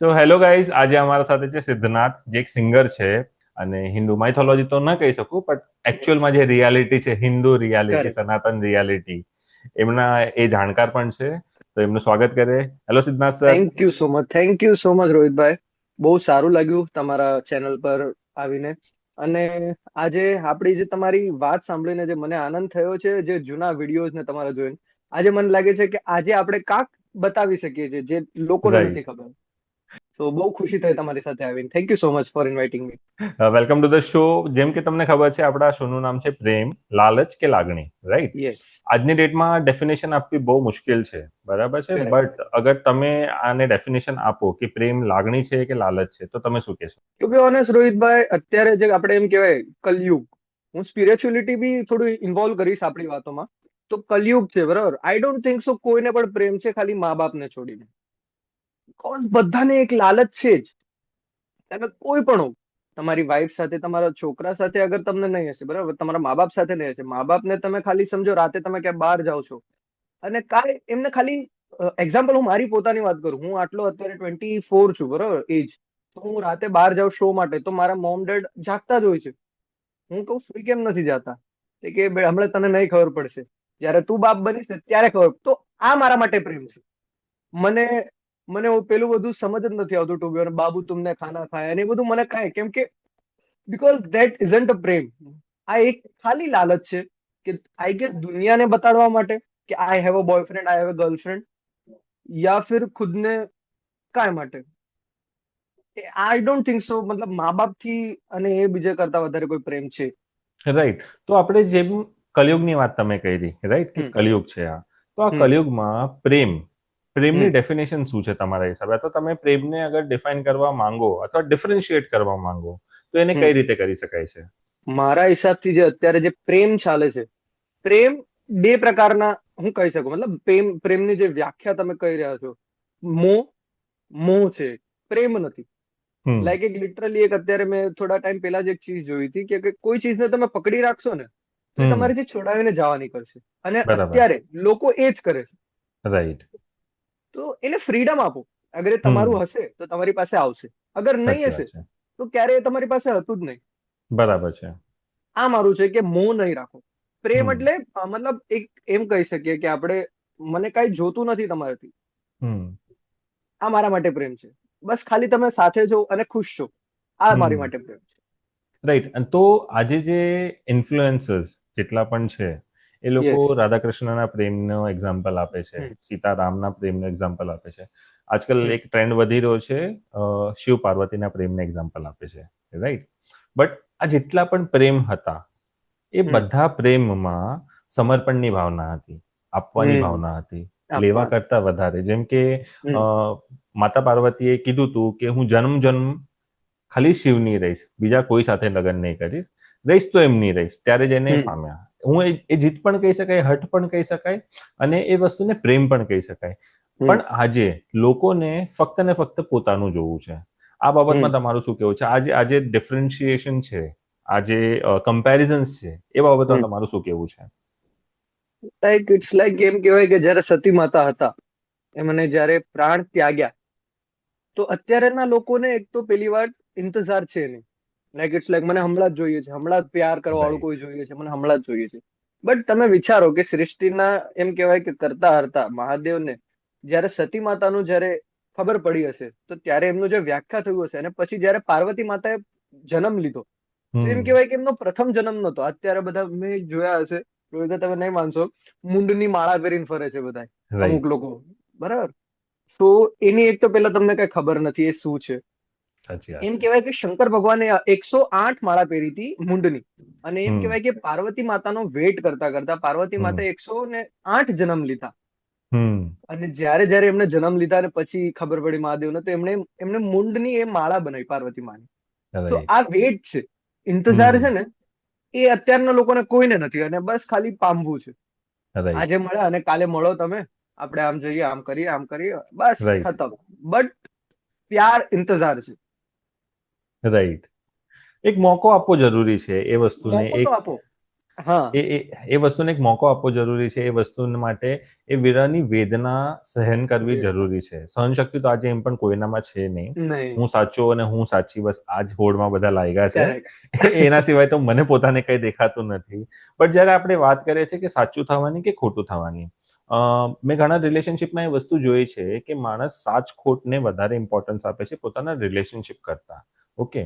So hello guys, આજે અમારા સાથે છે સિદ્ધનાથ, જે એક સિંગર છે અને હિન્દુ માઇથોલોજી તો ન કહી શકું, બટ યસ. એકચ્યુઅલમાં જે રિયાલિટી છે, Hindu reality, correct. Sanatan reality, એમના એ જાણકાર પણ છે. તો એમનું સ્વાગત કરે. Hello Siddhnath sir. Thank you so much રોહિતભાઈ. બહુ સારું લાગ્યું તમારા ચેનલ પર આવીને. અને આજે આપણી જે તમારી વાત સાંભળીને જે મને આનંદ થયો છે, જે જૂના વિડીયોઝ ને તમારા જોઈને, આજે મને લાગે છે કે આજે આપણે કાંક બતાવી શકીએ છીએ જે લોકોને રાઈટ. નથી ખબર. તો બહુ ખુશી થઈ તમારી સાથે આવીને. Thank you so much for inviting me. Welcome to the show. જેમ કે તમને ખબર છે, આપણા શોનું નામ છે પ્રેમ, લાલચ કે લાગણી, રાઈટ? યસ. આજની ડેટમાં ડેફિનેશન આપવી બહુ મુશ્કેલ છે, બરાબર છે, કરેક્ટ. બટ અગર તમે આને ડેફિનેશન આપો કે પ્રેમ લાગણી છે કે લાલચ છે, તો તમે શું કહેશો? ટુ બી ઓનેસ્ટ રોહિતભાઈ, અત્યારે જે આપણે એમ કહેવાય કલયુગ, હું સ્પિરિચ્યુઅલિટી બી થોડું ઇન્વોલ્વ કરીશ આપણી વાતોમાં. તો કલયુગ છે, બરાબર. આઈ ડોન્ટ થિંક સો કોઈને પણ પ્રેમ છે ખાલી મા બાપને છોડીને. કોણ, બધાને એક લાલચ છે જ. તમે કોઈ પણ હો, તમારી વાઈફ સાથે, તમારા છોકરા સાથે અગર તમને નહીં હશે, બરાબર, તમારા મા બાપ સાથે નહીં હશે, મા બાપને તમે ખાલી સમજો રાતે તમે ક્યાં બહાર જાઓ છો અને કાંઈ એમને ખાલી એક્ઝામ્પલ, હું મારી પોતાની વાત કરું, હું આટલો અત્યારે 24 છું, બરાબર, એજ. તો હું રાતે બહાર જાઉં શો માટે, તો મારા મોમ ડેડ જાગતા જ હોય છે. હું કહું સુઈ કેમ નથી જાતા? તે કે હમણાં તને નહીં ખબર પડશે, જયારે તું બાપ બનીશ ને ત્યારે ખબર. તો આ મારા માટે પ્રેમ છે. મને મને પેલું બધું સમજ જ નથી આવતું, ટુ બી ઓનેસ્ટ, બાબુ તુમને ખાના ખાયા અને એ બધું મને કાંઈ, કેમ કે બીકોઝ ધેટ ઇઝન્ટ અ પ્રેમ. આ એક ખાલી લાલચ છે કે આઈ ગેસ દુનિયાને બતાડવા માટે કે I have a boyfriend, I have a girlfriend, યા ફિર ખુદને કાંઈ માટે. આઈ ડોન્ટ થિંક સો, મતલબ મા બાપ થી અને એ બીજા કરતા વધારે કોઈ પ્રેમ છે. રાઈટ. તો આપણે જેમ કલયુગની વાત તમે કરી, રાઈટ, કે હમ. કલયુગ છે આ. તો આ હમ. કલયુગમાં પ્રેમની હમ. ડેફિનેશન શું છે તમારા હિસાબે? તો તમે પ્રેમને અગર ડિફાઇન કરવા માંગો અથવા ડિફરન્શિએટ કરવા માંગો, તો એને કઈ હમ. રીતે કરી શકાય છે? મારા હિસાબથી જે અત્યારે જે પ્રેમ ચાલે છે, પ્રેમ બે પ્રકારના હું કહી શકું. મતલબ પ્રેમની જે વ્યાખ્યા તમે કહી રહ્યા છો, મોહ, મોહ છે, પ્રેમ નથી. હમ. લાઈક એક લિટરલી એક અત્યારે મેં થોડા ટાઈમ પહેલા જ એક ચીજ જોઈ હતી કે કોઈ ચીજને તમે પકડી રાખશો ને તો એ હમ. તમારીથી છોડાવીને જવા નીકળશે. અને બરાબર. અત્યારે લોકો એ જ કરે છે. રાઈટ. તો એને ફ્રીડમ આપો. અગર એ હમ. તમારું હશે તો તમારી પાસે આવશે, અગર નહીં સાચી હશે વાત છે. તો ક્યારે એ તમારી પાસે હતું જ નહીં. બરાબર છે. આ મારું છે કે મોહ નહીં રાખો. પ્રેમ હમ. એટલે મતલબ એક એમ કહી શકીએ કે આપણે, મને કાંઈ જોતું નથી તમારાથી, હમ. આ મારા માટે પ્રેમ છે. બસ ખાલી તમે સાથે છો અને ખુશ છો, આ મારી હમ. માટે પ્રેમ છે. રાઈટ. અને તો આજે જે ઇન્ફ્લુએન્સર્સ જેટલા પણ છે, એ લોકો યસ. રાધાકૃષ્ણના પ્રેમનો એક્ઝામ્પલ આપે છે, હમ. સીતારામના પ્રેમનો એક્ઝામ્પલ આપે છે. આજકાલ હમ. એક ટ્રેન્ડ વધી રહ્યો છે, શિવ પાર્વતીના પ્રેમને એક્ઝામ્પલ આપે છે, રાઈટ. બટ આ જેટલા પણ પ્રેમ હતા, એ હમ. બધા પ્રેમમાં સમર્પણની ભાવના હતી, આપવાની હમ. ભાવના હતી, લેવા આપવાનું. કરતા વધારે. જેમ કે અ, હમ. માતા પાર્વતીએ કીધું હતું કે હું જન્મ જન્મ ખાલી શિવની રહીશ, બીજા કોઈ સાથે લગ્ન નહીં કરીશ, રહીશ તો એમની રહીશ. ત્યારે જ એને હમ. પામ્યા. એ જીત પણ કહી શકાય, હઠ પણ કહી શકાય, અને એ વસ્તુને પ્રેમ પણ કહી શકાય. હમ. પણ આજે લોકોને ફક્ત ને ફક્ત પોતાનું જોવું છે. આ બાબતમાં હમ. તમારું શું કેવું છે? આજે આજે ડિફરન્શિએશન છે, આજે કમ્પેરિઝન્સ છે, એ બાબતમાં હમ. તમારું શું કેવું છે? લાઈક ઇટ્સ લાઈક એમ કહેવાય કે જયારે સતી માતા હતા, એમને જયારે પ્રાણ ત્યાગ્યા, તો અત્યારેના લોકોને એક તો પેલી વાત ઇંતજાર છે નહીં. લાઈક ઇટ્સ લાઈક મને હમણાં જ જોઈએ છે, હમણાં જ પ્યાર કરવા વાળું રાઈટ. કોઈ જોઈએ છે, મને હમણાં જ જોઈએ છે. બટ તમે વિચારો કે સૃષ્ટિના એમ કહેવાય કે કરતા હરતા મહાદેવને જયારે સતી માતાનું જયારે ખબર પડી હશે, તો ત્યારે એમનું જે વ્યાખ્યા થયું હશે, અને પછી જયારે પાર્વતી માતાએ જન્મ લીધો, તો એમ હમ. કહેવાય કે એમનો પ્રથમ જન્મ નતો. અત્યારે બધા મેં જોયા હશે, તો એ તો તમે નહીં માનશો, મુંડની માળા પહેરીને ફરે છે બધા, અમુક રાઈટ. લોકો, બરાબર. તો એની એક તો પેલા તમને કઈ ખબર નથી એ શું છે. સાચી વાત એમ છે. કહેવાય કે શંકર ભગવાને 108 માળા પહેરી હતી મુંડની. અને એમ હમ. કહેવાય કે પાર્વતી માતાનો વેટ કરતા કરતા પાર્વતી હમ. માતા 108 જન્મ લીધા. હમ. અને જ્યારે જ્યારે એમને જન્મ લીધા અને પછી ખબર પડી મહાદેવને, તો એમને એમને મુંડની એ માળા બનાવી પાર્વતી માની. તો રાઈટ. આ વેટ છે, ઇંતજાર છે હમ. ને, એ અત્યારના લોકોને કોઈને નથી, અને બસ ખાલી પામવું છે. રાઈટ. આજે મળ્યા અને કાલે મળો તમે, આપણે આમ જઈએ, આમ કરીએ, બસ રાઈટ. ખતમ. બટ પ્યાર ઇંતજાર છે. રાઈટ. એક મોકો આપવો જરૂરી છે એ વસ્તુને. મોકો તો એક આપો. હા એ એ એ વસ્તુને એક મોકો આપવો જરૂરી છે. એ વસ્તુ માટે એ વિરહની વેદના સહન કરવી વેદના જરૂરી છે. સહનશક્તિ તો આજે એમ પણ કોઈનામાં છે નહીં. નહીં. હું સાચો અને હું સાચી, બસ આ જ હોડમાં બધા લાગ્યા છે. કરેક્ટ. એના સિવાય તો મને પોતાને કંઈ દેખાતું નથી. બટ જ્યારે આપણે વાત કરીએ છીએ કે સાચું થવાની કે ખોટું થવાની, મેં ઘણા રિલેશનશિપમાં એ વસ્તુ જોઈ છે કે માણસ સાચ ખોટને વધારે ઇમ્પોર્ટન્સ આપે છે પોતાના રિલેશનશિપ કરતા. ઓકે.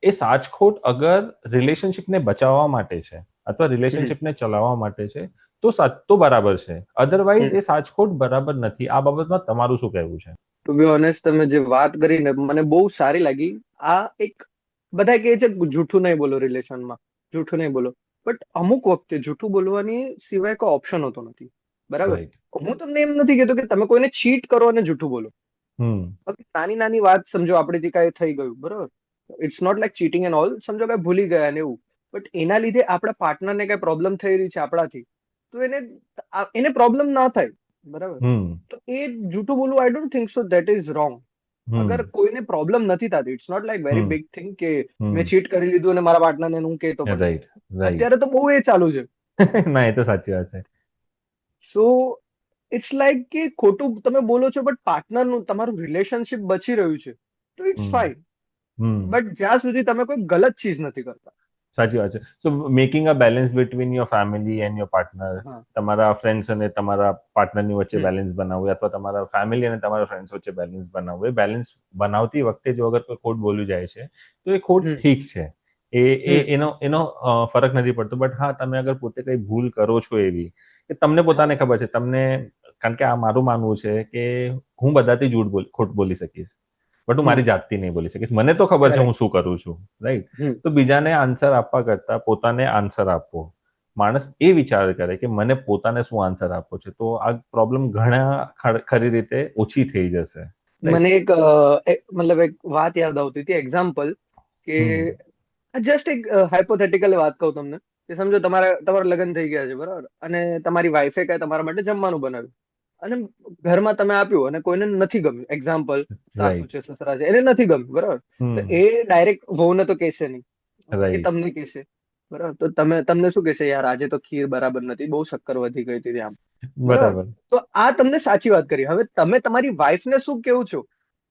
એ સાચ ખોટ અગર રિલેશનશિપને બચાવવા માટે છે અથવા રિલેશનશિપને ચલાવવા માટે છે તો બરાબર છે. અધરવાઇઝ એ સાચ ખોટ બરાબર નથી. આ બાબતમાં તમારું શું કહેવું છે? ટુ બી ઓનેસ્ટ, તમે જે વાત કરી ને મને બહુ સારી લાગી. આ એક, બધા કહે છે કે જૂઠું નહીં બોલો રિલેશનમાં, જૂઠું નહીં બોલો, બટ અમુક વખતે જૂઠું બોલવાની સિવાય કોઈ ઓપ્શન હોતો નથી. બરાબર. રાઈટ. હું તમને એમ નથી કહેતો કે તમે કોઈને ચીટ કરો અને જૂઠું બોલો. હમ. Okay, નાની નાની વાત સમજો, આપણેથી કાંઈ થઈ ગયું, બરાબર, it's not like cheating and all, સમજો કાંઈ ભૂલી ગયા ને એવું, બટ એના લીધે આપણા પાર્ટનરને કાંઈ પ્રોબ્લેમ થઈ રહી છે આપણાથી, તો એને પ્રોબ્લેમ ના થાય. બરાબર. હમ. તો એ જૂઠું બોલવું, I don't think so that is wrong. અગર હમ. કોઈને પ્રોબ્લેમ નથી થતી, it's not like very hmm. Big thing કે મેં હમ. ચીટ કરી લીધું અને મારા પાર્ટનરને હું કહેતો પણ નહીં. રાઈટ. રાઈટ. અત્યારે તો બહુ એ ચાલુ છે. ના, એ તો સાચી વાત છે. સો ઇટ્સ લાઈક કે ખોટું તમે બોલો છો, બટ પાર્ટનરનું, તમારું રિલેશનશિપ બચી રહ્યું છે, તો it's hmm. Fine. Hmm. But જ્યાં સુધી તમે કોઈ ગલત ચીજ નથી કરતા. સાચી વાત છે. So making a balance between your family and your partner, હા. તમારા ફ્રેન્ડ્સ અને તમારા પાર્ટનરની વચ્ચે હમ. બેલેન્સ બનાવવું, અથવા તમારા ફેમિલી અને તમારા ફ્રેન્ડ્સ વચ્ચે બેલેન્સ બનાવવું, એ બેલેન્સ બનાવતી વખતે જો અગર કોઈ ખોટ બોલી જાય છે તો એ ખોટ હમ. ઠીક છે. એ એ હમ. એનો એનો ફરક નથી પડતો. બટ હા, તમે અગર પોતે કઈ ભૂલ કરો છો એવી કે તમને હા. પોતાને ખબર છે, તમને, કારણ કે આ મારું માનવું છે કે હું બધાથી ખોટ બોલી શકીશ, બટ હું હમ. મારી જાતથી નહીં બોલી શકીશ. મને તો ખબર છે હું કરેક્ટ. શું કરું છું, રાઈટ. હમ. તો બીજાને આન્સર આપવા કરતા પોતાને આન્સર આપવો. માણસ એ વિચાર કરે કે મને પોતાને શું આન્સર આપવો છે, તો આ પ્રોબ્લેમ ઘણા ખરી રીતે ઓછી થઈ જશે. રાઈટ. મને મતલબ એક વાત યાદ આવતી હતી, એક્ઝામ્પલ, કે હમ. જસ્ટ એક હાઇપોથેટિકલ વાત કહું તમને, કે સમજો તમારા લગ્ન થઈ ગયા છે, બરાબર, અને તમારી વાઈફે કઈ તમારા માટે જમવાનું બનાવ્યું, અને ઘરમાં તમે આપ્યું અને કોઈને નથી ગમ્યું, એક્ઝામ્પલ, સાસુ રાઈટ. છે, સસરા છે, એને નથી ગમ્યું, બરાબર, તો હમ. એ ડાયરેક્ટ વહુને તો કહેશે નહીં. એ રાઈટ. તમને કહેશે. બરાબર, તો તમને શું કહેશે, યાર આજે તો ખીર બરાબર નથી, બહુ શક્કર વધી ગઈ હતી આમ. બરાબર. બરાબર. તો આ તમને સાચી વાત કરી. હવે તમે તમારી વાઈફને શું કેવું છો,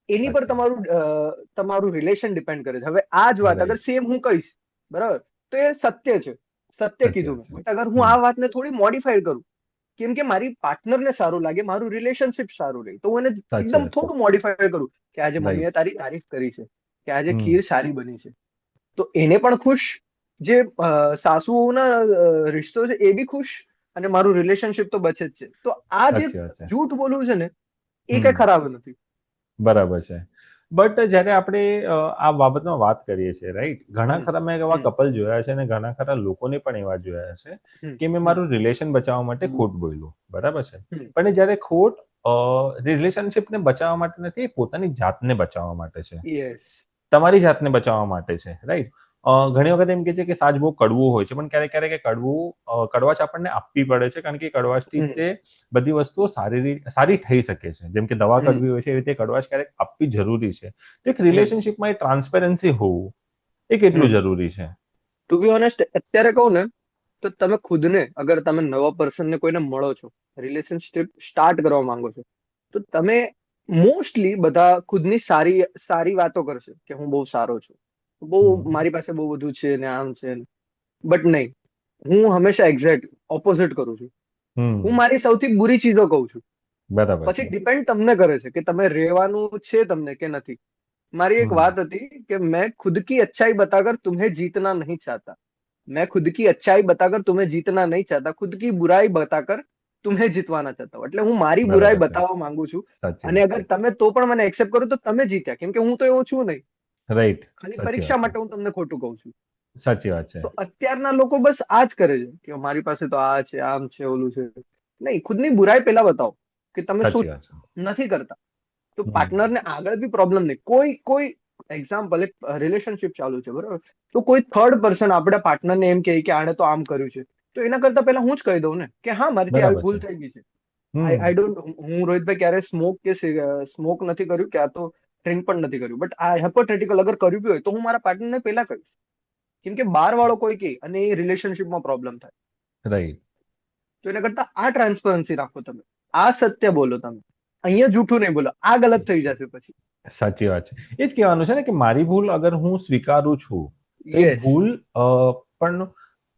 એની પર સાચી વાત. તમારું રિલેશન ડિપેન્ડ કરે છે. હવે આ જ વાત અગર રાઈટ. સેમ હું કહીશ, બરાબર, તો એ સત્ય છે, સત્ય સાચી કીધું વાત મેં. છે. બટ અગર હું હમ. આ વાતને થોડી મોડિફાઈડ કરું, કેમ કે મારી પાર્ટનરને સારું લાગે, મારું રિલેશનશિપ સારું રહે, તો હું એને સાચી એકદમ વાત છે. થોડું મોડિફાઈ કરું, કે આજે મમ્મીએ રાઈટ. તારી તારીફ કરી છે, કે આજે હમ. ખીર સારી બની છે, તો એને પણ ખુશ, જે સાસુઓના રિશ્તો છે એ બી ખુશ, અને મારું રિલેશનશિપ તો બચે જ છે. તો આ જે સાચી વાત છે. જૂઠ બોલવું છે ને, એ કઈ હમ. ખરાબ નથી. બરાબર છે. બટ જ્યારે આપણે આ બાબતમાં વાત કરીએ છીએ, રાઈટ, ઘણા હમ. ખરા મેં એવા હમ. કપલ જોયા છે અને ઘણા ખરા લોકોને પણ એવા જોયા છે હમ. કે મેં હમ. મારું રિલેશન બચાવવા માટે ખોટ બોલ્યું, બરાબર છે. હમ. પણ એ જ્યારે ખોટ રિલેશનશિપને બચાવવા માટે નથી, એ પોતાની જાતને બચાવવા માટે છે, યસ. તમારી જાતને બચાવવા માટે છે, રાઈટ. ઘણી વખત એમ કે છે કે સાજ બહુ કડવું હોય છે, પણ ક્યારેક ક્યારેક એ કડવાશ આપણને આપવી પડે છે, કારણ કે કડવાશથી હમ. તે બધી વસ્તુઓ સારી થઈ શકે છે. જેમ કે દવા હમ. કડવી હોય છે, એવી રીતે કડવાશ ક્યારેક આપવી જરૂરી છે. તો એક હમ. રિલેશનશિપમાં એ ટ્રાન્સપેરન્સી હોવું એ કેટલું હમ. જરૂરી છે. ટુ બી ઓનેસ્ટ, અત્યારે કહું ને, તો તમે ખુદને, અગર તમે નવા પર્સનને કોઈને મળો છો, રિલેશનશિપ સ્ટાર્ટ કરવા માંગો છો, તો તમે મોસ્ટલી બધા ખુદની સારી સારી વાતો કરશે, કે હું બહુ સારો છું, બહુ, હમ. મારી પાસે બહુ બધું છે ને આમ છે. બટ નહીં, હું હંમેશા એક્ઝેક્ટ ઓપોઝિટ કરું છું. હું હમ. મારી સૌથી બુરી ચીજો કહું છું. બરાબર પછી છે. ડિપેન્ડ તમને કરે છે કે તમે રહેવાનું છે તમને કે નથી. મારી એક હમ. વાત હતી કે મેં ખુદ की अच्छाई बताकर तुम्हें जीतना नहीं चाहता, मैं खुद की अच्छाई बताकर तुम्हें जीतना नहीं चाहता, खुद की बुराई बताकर तुम्हें જીતવાના ચાહતા હું. એટલે હું મારી બુરાઈ બરાબર છે. બતાવવા માંગુ છું, સાચી અને વાત અગર છે. તમે તો પણ મને એક્સેપ્ટ કરો તો તમે જીત્યા, કેમ કે હું તો એવો છું નહીં. રાઈટ. ખાલી સાચી પરીક્ષા વાત છે. માટે હું તમને ખોટું કહું છું. સાચી વાત છે. તો અત્યારના લોકો બસ આ જ કરે છે, કે મારી પાસે તો આ છે, આમ છે, ઓલું છે. નહીં, ખુદની બુરાઈ પેલા બતાવો, કે તમે સાચી શું વાત છે. નથી કરતા. તો હમ. પાર્ટનરને આગળ બી પ્રોબ્લેમ નહીં. કોઈ એક્ઝામ્પલ, એક રિલેશનશિપ ચાલુ છે, બરોબર, તો કોઈ થર્ડ પર્સન આપણા પાર્ટનરને એમ કહે કે આણે તો આમ કર્યું છે, તો એના કરતા પહેલા હું જ કહી દઉં ને, કે હા, મારીથી આવી બરાબર ભૂલ છે. થઈ ગઈ છે. આઈ હમ. ડોન્ટ, હું રોહિતભાઈ ક્યારે સ્મોક નથી કર્યું, ક્યાં તો ડ્રિંક પણ નથી કર્યું, બટ આ હાઇપોથેટિકલ અગર કર્યું બી હોય તો હું મારા પાર્ટનરને પહેલા કહીશ કેમ કે બહાર વાળો કોઈ કે અને એ રિલેશનશિપમાં પ્રોબ્લેમ થાય. રાઈટ. તો એના કરતા આ ટ્રાન્સપરન્સી રાખો તમે, આ સત્ય બોલો તમે, અહીંયા જૂઠું નહીં બોલો, આ ગલત થઈ જશે પછી. સાચી વાત છે. એ જ કહેવાનું છે ને કે મારી ભૂલ અગર હું સ્વીકારું છું તો એ યસ. ભૂલ પણ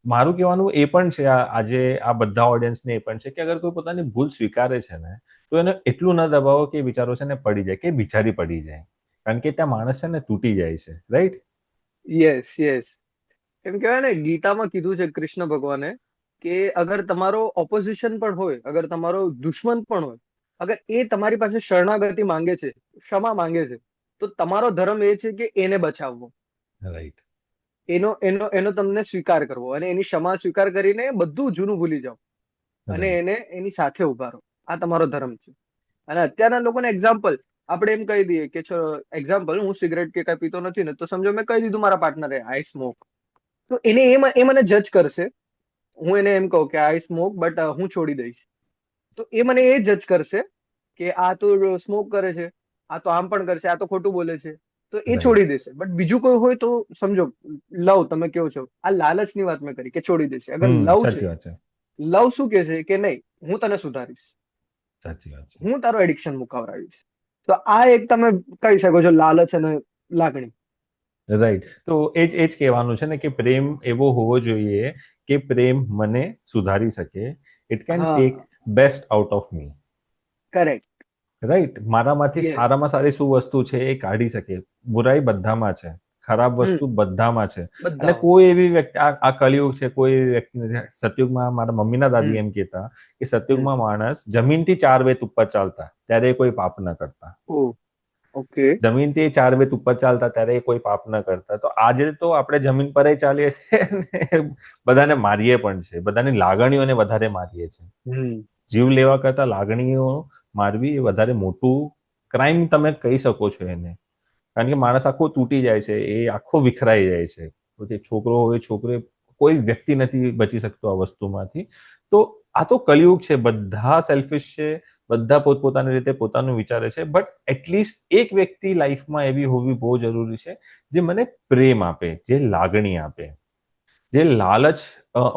મારું કહેવાનું એ પણ છે, આજે આ બધા ઓડિયન્સને એ પણ છે કે અગર કોઈ પોતાની ભૂલ સ્વીકારે છે ને તો એને એટલું ન દબાવો કે બિચારો છે ને પડી જાય, કે બિચારી પડી જાય, કારણ કે ત્યાં માણસ છે ને તૂટી જાય છે. રાઈટ. Yes yes. એમ કહેવાય ને, ગીતામાં કીધું છે કૃષ્ણ ભગવાને કે અગર તમારો ઓપોઝિશન પણ હોય, અગર તમારો દુશ્મન પણ હોય, અગર એ તમારી પાસે શરણાગતિ માંગે છે, ક્ષમા માંગે છે, તો તમારો ધર્મ એ છે કે એને બચાવવો, રાઈટ. એનો એનો એનો તમને સ્વીકાર કરવો અને એની ક્ષમા સ્વીકાર કરીને બધું જૂનું ભૂલી જાઓ અને રાઈટ. એને એની સાથે ઉભા રહો. આ તમારો ધર્મ છે. અને અત્યારના લોકોને એક્ઝામ્પલ આપણે એમ કહી દઈએ કે એક્ઝામ્પલ, હું સિગરેટ કે કઈ પીતો નથી ને, તો સમજો મેં કહી દીધું મારા પાર્ટનરે આઈ સ્મોક, તો એને એ મને જજ કરશે. હું એને એમ કહું કે આઈ સ્મોક બટ હું છોડી દઈશ, તો એ મને એ જજ કરશે કે આ તો સ્મોક કરે છે, આ તો આમ પણ કરશે, આ તો ખોટું બોલે છે, તો એ રાઈટ. છોડી દેશે. બટ બીજું કોઈ હોય તો સમજો, લવ તમે કેવો છો, આ લાલચની વાત મેં કરી કે છોડી દેશે. અગર લવ છે, સાચી વાત છે. લવ શું કે છે કે નહીં, હું તને સુધારીશ, સાચી વાત છે. હું તારો એડિક્શન મુકાવરાવીશ. તો આ એક તમે કહી શકો છો લાલચ અને લાગણી. રાઈટ. તો એ જ કહેવાનું છે ને કે પ્રેમ એવો હોવો જોઈએ કે પ્રેમ મને સુધારી શકે. ઇટ કેન ટેક હા, best out of me. Correct. Right. મારામાંથી યસ. સારામાં સારી શું વસ્તુ છે એ કાઢી શકે. બુરાઈ બધામાં છે, ખરાબ હમ. વસ્તુ બધામાં છે. અને બધામાં. કોઈ એવી વ્યક્તિ, આ કળિયુગ છે, કોઈ એવી વ્યક્તિ નથી. સતયુગમાં મારા મમ્મીના દાદી હમ. એમ કહેતા કે હમ. સતયુગમાં માણસ જમીનથી 4 વેત ઉપર ચાલતા ત્યારે કોઈ પાપ ન કરતા. ઓ, ઓકે. જમીનથી 4 વેત ઉપર ચાલતા ત્યારે કોઈ પાપ ન કરતા. તો આજે તો આપણે જમીન પર ચાલીએ છીએ ને બધાને મારીએ પણ છે, બધાની લાગણીઓને વધારે મારીએ છીએ. હમ. જીવ લેવા કરતા લાગણીઓ મારવી એ વધારે મોટું ક્રાઇમ તમે કહી શકો છો એને. કારણ કે માણસ આખો તૂટી જાય છે, એ આખો વિખરાઈ જાય છે. પછી છોકરો હોય, છોકરી, કોઈ વ્યક્તિ નથી બચી શકતો આ વસ્તુમાંથી. તો આ તો કલયુગ છે, બધા સેલ્ફિશ છે, બધા પોતપોતાની રીતે પોતાનું વિચારે છે. બટ એટલીસ્ટ એક વ્યક્તિ લાઈફમાં એવી હોવી બહુ જરૂરી છે જે મને પ્રેમ આપે, જે લાગણી આપે, જે લાલચ.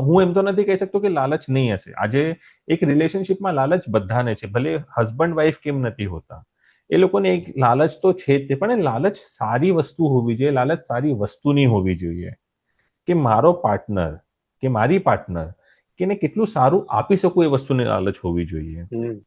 હું એમ તો નથી કહી શકતો કે લાલચ નહીં હશે. આજે એક રિલેશનશિપમાં લાલચ બધાને છે, ભલે હસબન્ડ વાઈફ કેમ નથી હોતા, એ લોકોને એક લાલચ તો છે જ તે, પણ એ લાલચ સારી વસ્તુ હોવી જોઈએ. લાલચ સારી વસ્તુની હોવી જોઈએ કે મારો પાર્ટનર કે મારી પાર્ટનર કે એને કેટલું સારું આપી શકું, એ વસ્તુની લાલચ હોવી જોઈએ. હમ.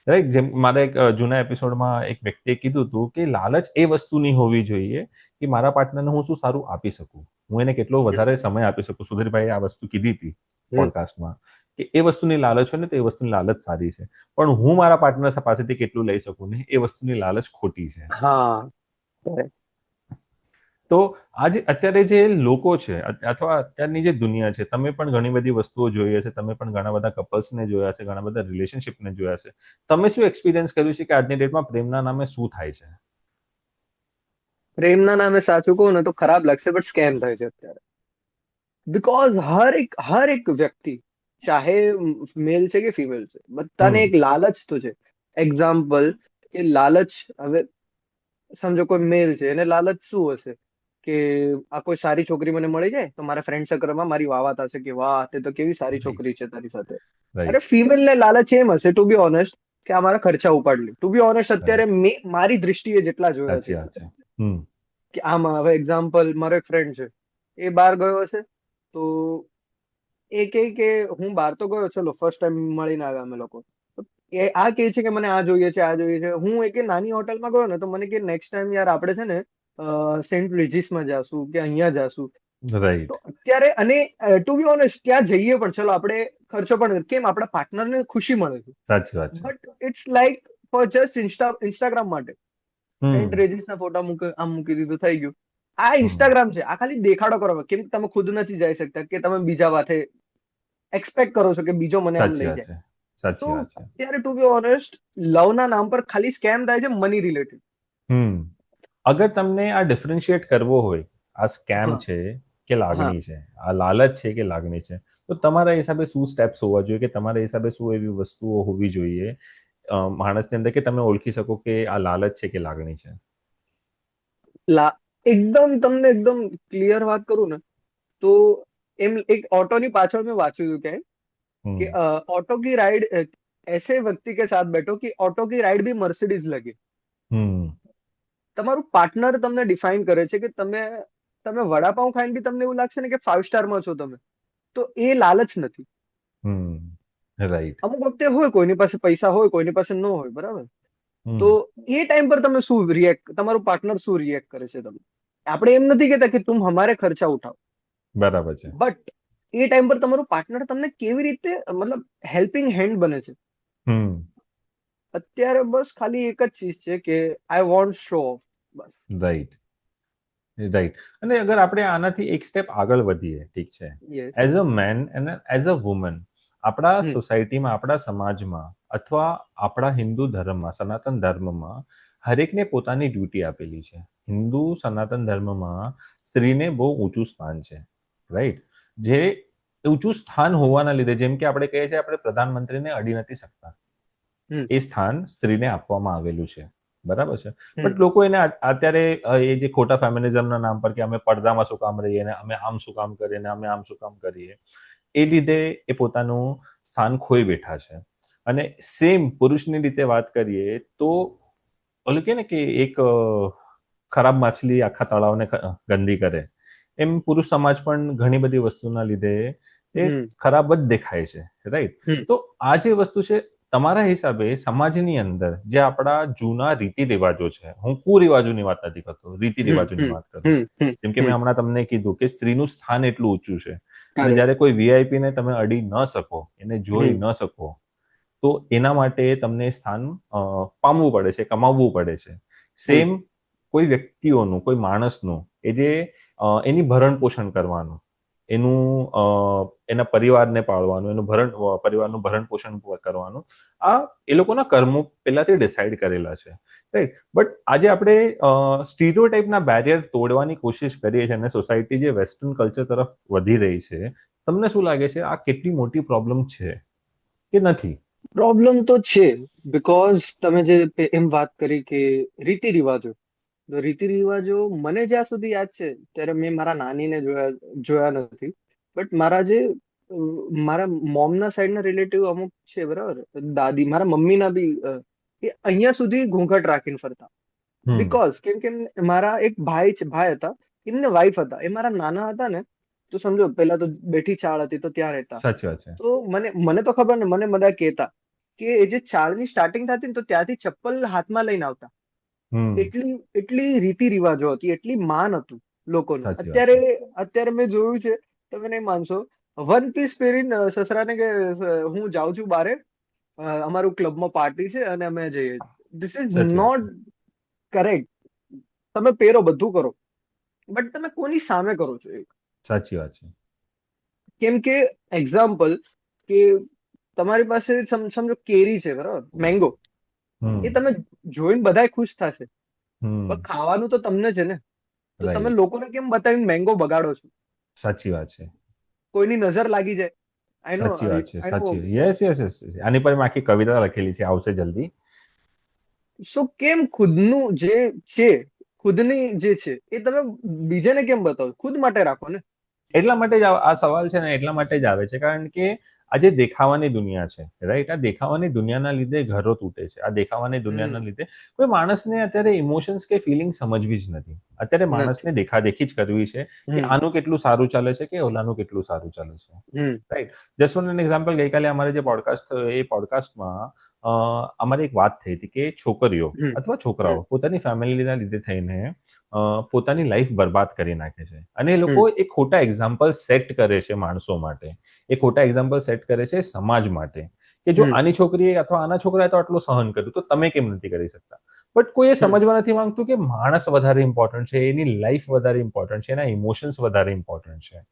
રાઈટ. જેમ મારા એક જૂના એપિસોડમાં એક વ્યક્તિએ કીધું હતું કે લાલચ એ વસ્તુની હોવી જોઈએ કે મારા પાર્ટનરને હું શું સારું આપી શકું, હું એને કેટલો વધારે સમય આપી શકું. સુધીરભાઈએ આ વસ્તુ કીધી હતી હમ. પોડકાસ્ટમાં કે એ વસ્તુની લાલચ હોય ને તો એ વસ્તુની લાલચ સારી છે, પણ હું મારા પાર્ટનર પાસેથી કેટલું લઈ શકું ને એ વસ્તુની લાલચ ખોટી છે. હા, correct. તો આજે અત્યારે જે લોકો છે અથવા અત્યારની જે દુનિયા છે, તમે પણ ઘણી બધી વસ્તુઓ જોઈ હશે, તમે પણ ઘણા બધા કપલ્સને જોયા હશે, ઘણા બધા રિલેશનશિપને જોયા હશે. તમે શું એક્સપિરિયન્સ કર્યું છે કે આજની ડેટમાં પ્રેમના નામે શું થાય છે? પ્રેમના નામે સાચું કહું ને તો ખરાબ લાગશે, બટ સ્કેમ થાય છે અત્યારે. બીકોઝ હર એક વ્યક્તિ, ચાહે મેલ છે કે ફિમેલ છે, બધાને હમ. એક લાલચ તો છે. એક્ઝામ્પલ કે લાલચ, હવે સમજો કોઈ મેલ છે, એને લાલચ શું હશે કે આ કોઈ સારી છોકરી મને મળી જાય તો મારા ફ્રેન્ડ સર્કલમાં મારી વાહ થશે કે વાહ, તે તો કેવી સારી રાઈટ. છોકરી છે તારી સાથે. અરે રાઈટ. ફિમેલ ને લાલચ એમ હશે, ટુ બી ઓનેસ્ટ, કે આ મારા ખર્ચા ઉપાડ લે. ટુ બી ઓનેસ્ટ, અત્યારે રાઈટ. મારી દ્રષ્ટિએ જેટલા જોયા સાચી છે વાત છે. હમ. કે આમાં, હવે એક્ઝામ્પલ, મારો એક ફ્રેન્ડ છે, એ બહાર ગયો હશે તો એ કહે કે હું બહાર તો ગયો, ચલો ફર્સ્ટ ટાઈમ મળીને આવ્યા અમે લોકો, તો એ આ કહે છે કે મને આ જોઈએ છે, આ જોઈએ છે. હું એક નાની હોટલમાં ગયો ને તો મને કે નેક્સ્ટ ટાઈમ યાર આપણે છે ને સેન્ટ રિજીસમાં જાશું કે અહીંયા જાશું. રાઈટ. તો અત્યારે, અને ટુ બી ઓનેસ્ટ, ત્યાં જઈએ પણ ચલો આપણે ખર્ચો પણ કેમ, આપણા પાર્ટનરને ખુશી મળે છે, સાચી વાત છે. But it's like for just Instagram માટે સેન્ટ હમ. રેજીસના ફોટા આમ મૂકી દીધું, થઈ ગયું. આ હમ. ઇન્સ્ટાગ્રામ છે, આ ખાલી દેખાડો કરો. કેમ તમે ખુદ નથી જઈ શકતા કે તમે બીજા વાથે એક્સપેક્ટ કરો છો કે બીજો મને આમ સાચી લઈ વાત જાય. છે. તો સાચી વાત છે. અત્યારે ટુ બી ઓનેસ્ટ, લવના નામ પર ખાલી સ્કેમ થાય છે, મની રિલેટેડ. હમ. અગર તમને આ ડિફરન્શિએટ કરવો હોય, આ સ્કેમ હા. છે કે હા. લાગણી છે, આ લાલચ છે કે લાગણી છે, તો તમારા હિસાબે શું સ્ટેપ્સ હોવા જોઈએ, કે તમારા હિસાબે શું એવી વસ્તુઓ હોવી જોઈએ માણસની અંદર કે તમે ઓળખી શકો કે આ લાલચ છે કે લાગણી છે? એકદમ તમને એકદમ ક્લિયર વાત કરું ને, તો એમ એક ઓટોની પાછળ મેં વાંચ્યું હતું ક્યાંય कि हम्म ऑटो की राइड ऐसे व्यक्ति के साथ बैठो कि ऑटो की राइड भी मर्सिडीज लगे. हम्म તમારું પાર્ટનર તમને ડિફાઇન કરે છે કે તમે વડાપાઉં ખાઈને બી તમને એવું લાગશે ને કે 5 સ્ટારમાં છો તમે. તો એ લાલચ નથી. राइट અમુક વખતે હોય કોઈની પાસે પૈસા હોય કોઈની પાસે ન હોય, બરાબર. તો हम्म એ ટાઈમ પર તમે શું રિએક્ટ, તમારું પાર્ટનર શું રિએક્ટ કરે છે તમે. આપણે એમ નથી કહેતા કે તું હમારે ખર્ચા ઉઠાવ, बराबर है બટ એ ટાઈમ પર તમારું પાર્ટનર તમને કેવી રીતે મતલબ હેલ્પિંગ હેન્ડ બને છે. हम्म અત્યારે બસ ખાલી એક જ ચીજ છે કે I want show of, bus. Right right. અને અગર આપણે આનાથી એક સ્ટેપ આગળ વધીએ, ઠીક છે, યસ. એઝ અ મેન અને એઝ અ વુમન, આપણા હમ સોસાયટીમાં, આપણા સમાજમાં અથવા આપણા હિન્દુ ધર્મમાં, સનાતન ધર્મમાં હરેકને પોતાની ડ્યુટી આપેલી છે. હિન્દુ સનાતન ધર્મમાં સ્ત્રીને બહુ ઊંચું સ્થાન છે, રાઈટ. જે ઊંચું સ્થાન હોવાના લીધે, જેમ કે આપણે કહીએ છીએ, આપણે પ્રધાનમંત્રીને અડી નથી શકતા, હમ એ સ્થાન સ્ત્રીને આપવામાં આવેલું છે, બરાબર છે. હમ બટ લોકો એને અત્યારે એ જે ખોટા ફેમિનિઝમના નામ પર કે અમે પડદામાં શું કામ રહીએ ને અમે આમ શું કામ કરીએ ને અમે આમ શું કામ કરીએ, એ લીધે એ પોતાનું સ્થાન ખોઈ બેઠા છે. અને સેમ પુરુષની રીતે વાત કરીએ તો ઓલું કે ને કે એક ખરાબ માછલી આખા તળાવને ગંદી કરે, એમ પુરુષ સમાજ પણ ઘણી બધી વસ્તુના લીધે એ હમ ખરાબ જ દેખાય છે, રાઈટ. હમ તો આ જે વસ્તુ છે, તમારા હિસાબે સમાજની અંદર જે આપણા જૂના રીતિ રિવાજો છે, હું કુરિવાજોની વાત નથી કરતો, રીતિ હમ રિવાજોની હમ વાત કરું છું. હમ જેમ કે મેં હમણાં તમને કીધું કે સ્ત્રીનું સ્થાન એટલું ઊંચું છે, અને કરેક્ટ. જ્યારે કોઈ વીઆઈપી ને તમે અડી ન શકો, એને જોઈ હમ ન શકો, તો એના માટે તમને સ્થાન પામવું પડે છે, કમાવવું પડે છે. હમ સેમ કોઈ વ્યક્તિઓનું, કોઈ માણસનું, એ જે એની ભરણ પોષણ કરવાનું, એનું એના પરિવારને પાળવાનું, એનું પરિવારનું ભરણ પોષણ કરવાનું, આ એ લોકોના કર્મો પહેલાથી ડિસાઇડ કરેલા છે, રાઈટ. બટ આજે આપણે સ્ટીરિયોટાઇપના બેરિયર તોડવાની કોશિશ કરીએ છીએ, અને સોસાયટી જે વેસ્ટર્ન કલ્ચર તરફ વધી રહી છે, તમને શું લાગે છે આ કેટલી મોટી પ્રોબ્લેમ છે કે નથી? પ્રોબ્લેમ તો છે, બીકોઝ તમે જે એમ વાત કરી કે રીતિ રિવાજો, તો રીતિ રિવાજો મને જ્યાં સુધી યાદ છે ત્યારે મેં મારા નાનીને જોયા નથી. બટ મારા મોમના સાઈડના રિલેટિવ અમુક છે, બરાબર, દાદી, મારા મમ્મીના બી એ અહીંયા સુધી ઘૂંઘટ રાખીને ફરતા. હમ બીકોઝ કેમ કે મારા એક ભાઈ હતા, એમને વાઈફ હતા, એ મારા નાના હતા ને, તો સમજો પેલા તો બેઠી ચાળ હતી તો ત્યાં રહેતા. સાચી વાત છે. તો મને તો ખબર ને, મને બધા કહેતા કે એ જે ચાળની સ્ટાર્ટિંગ થતી ને તો ત્યાંથી ચપ્પલ હાથમાં લઈને આવતા. હમ એટલી એટલી રીતિ રિવાજો હતી, એટલી માન હતું લોકોનું. સાચી વાત અત્યારે છે. અત્યારે મેં જોયું છે, તમે નહીં માનશો, વન પીસ પહેરીને સસરાને કે હું જાઉં છું બારે, અમારું ક્લબમાં પાર્ટી છે અને અમે જઈએ. ધીસ ઇઝ સાચી વાત છે. Not correct. તમે પહેરો, બધું કરો, બટ તમે કોની સામે કરો છો? સાચી વાત છે. કેમ કે એક્ઝામ્પલ કે તમારી પાસે સમજો કેરી છે, બરાબર, મેંગો, એ હમ તમે જોઈને બધાય ખુશ થશે, પણ હમ ખાવાનું તો તમને છે ને. તો તમે રાઈટ. લોકોને કેમ બતાવીને મેંગો બગાડો છો? સાચી વાત છે. કોઈની નજર લાગી જાય. આઈ નો સાચી વાત છે. આઈ નો. સાચી યસ યસ યસ. આની પર મેં આખી કવિતા લખેલી છે, આવશે જલ્દી. સો કેમ ખુદનું જે છે, ખુદની જે છે એ તમે બીજાને કેમ બતાવો? ખુદ માટે રાખો ને. એટલા માટે જ આ સવાલ છે ને, એટલા માટે જ આવે છે, કારણ કે આજે દેખાવાની દુનિયા છે, રાઈટ. આ દેખાવાની દુનિયાના લીધે ઘરો તૂટે છે. આ દેખાવાની દુનિયાના હમ લીધે કોઈ માણસને અત્યારે ઇમોશન્સ કે ફિલિંગ સમજવી જ નથી. અત્યારે નથી. માણસને દેખાદેખી જ કરવી છે કે હમ આનું કેટલું સારું ચાલે છે કે ઓલાનું કેટલું સારું ચાલે છે, hmm right. Just for an example, ગઈકાલે અમારે જે પોડકાસ્ટ થયો, એ પોડકાસ્ટમાં અમારી એક વાત થઈ હતી કે છોકરીઓ હમ અથવા હમ છોકરાઓ પોતાની ફેમિલીના લીધે થઈને પોતાની લાઈફ બરબાદ કરી નાખે છે, અને એ લોકો હમ એક ખોટા એક્ઝામ્પલ સેટ કરે છે માણસો માટે, એ ખોટા એક્ઝામ્પલ સેટ કરે છે સમાજ માટે, કે જો હમ આની છોકરીએ અથવા આના છોકરાએ તો આટલું સહન કર્યું, તો તમે કેમ નથી કરી શકતા? બટ કોઈ એ હમ સમજવા નથી માંગતું કે માણસ વધારે ઇમ્પોર્ટન્ટ છે, એની લાઈફ વધારે ઇમ્પોર્ટન્ટ છે, એના ઇમોશન્સ વધારે ઇમ્પોર્ટન્ટ છે.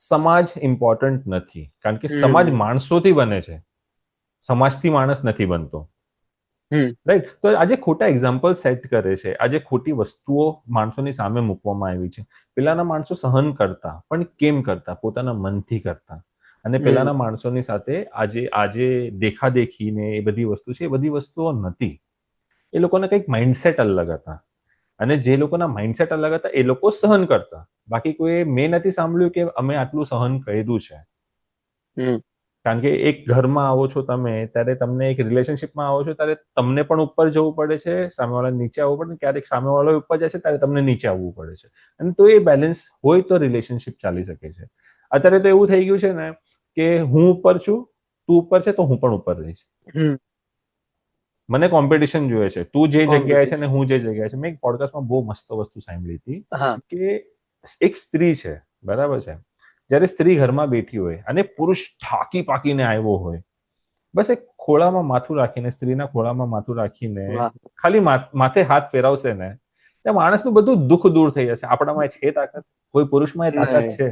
સમાજ ઇમ્પોર્ટન્ટ નથી, કારણ કે સમાજ હમ માણસોથી બને છે, સમાજથી માણસ નથી બનતો, હમ રાઈટ. તો આજે ખોટા એક્ઝામ્પલ સેટ કરે છે, આજે ખોટી વસ્તુઓ માણસોની સામે મૂકવામાં આવી છે. પેલાના માણસો સહન કરતા, પણ કેમ કરતા? પોતાના મનથી કરતા. અને હમ પેલાના માણસોની સાથે આજે આજે દેખાદેખી ને એ બધી વસ્તુ છે, એ બધી વસ્તુઓ નથી. એ લોકોના કંઈક માઇન્ડસેટ અલગ હતા. અને જે લોકોના માઇન્ડસેટ અલગ હતા એ લોકો સહન કરતા. બાકી કોઈ મેં નથી સાંભળ્યું કે અમે આટલું સહન કર્યું છે. હમ કારણ કે એક ઘરમાં આવો છો તમે, ત્યારે તમને એક રિલેશનશિપમાં આવો છો ત્યારે તમને પણ ઉપર જવું પડે છે, સામેવાળા નીચે આવવું પડે, ક્યારેક સામેવાળો ઉપર જાય છે ત્યારે તમને નીચે આવવું પડે છે. અને તો એ બેલેન્સ હોય તો રિલેશનશિપ ચાલી શકે છે. અત્યારે તો એવું થઈ ગયું છે ને કે હું ઉપર છું, તું ઉપર છે તો હું પણ ઉપર રહીશ. હમ મને કોમ્પિટિશન જોઈએ છે, તું જે જગ્યાએ છે ને કોમ્પિટિશન. હું જે જગ્યાએ છે. મેં એક પોડકાસ્ટમાં બહુ મસ્ત વસ્તુ સાંભળી હતી હા. કે એક સ્ત્રી છે, બરાબર છે, જ્યારે સ્ત્રી ઘરમાં બેઠી હોય અને પુરુષ થાકી પાકીને આવ્યો હોય, બસ એક ખોળામાં માથું રાખીને, સ્ત્રીના ખોળામાં માથું રાખીને વાહ. ખાલી માથે હાથ ફેરવશે ને, ત્યાં માણસનું બધું દુઃખ દૂર થઈ જશે. આપણામાં છે તાકાત, કોઈ પુરુષમાં એ તાકાત નહીં. છે.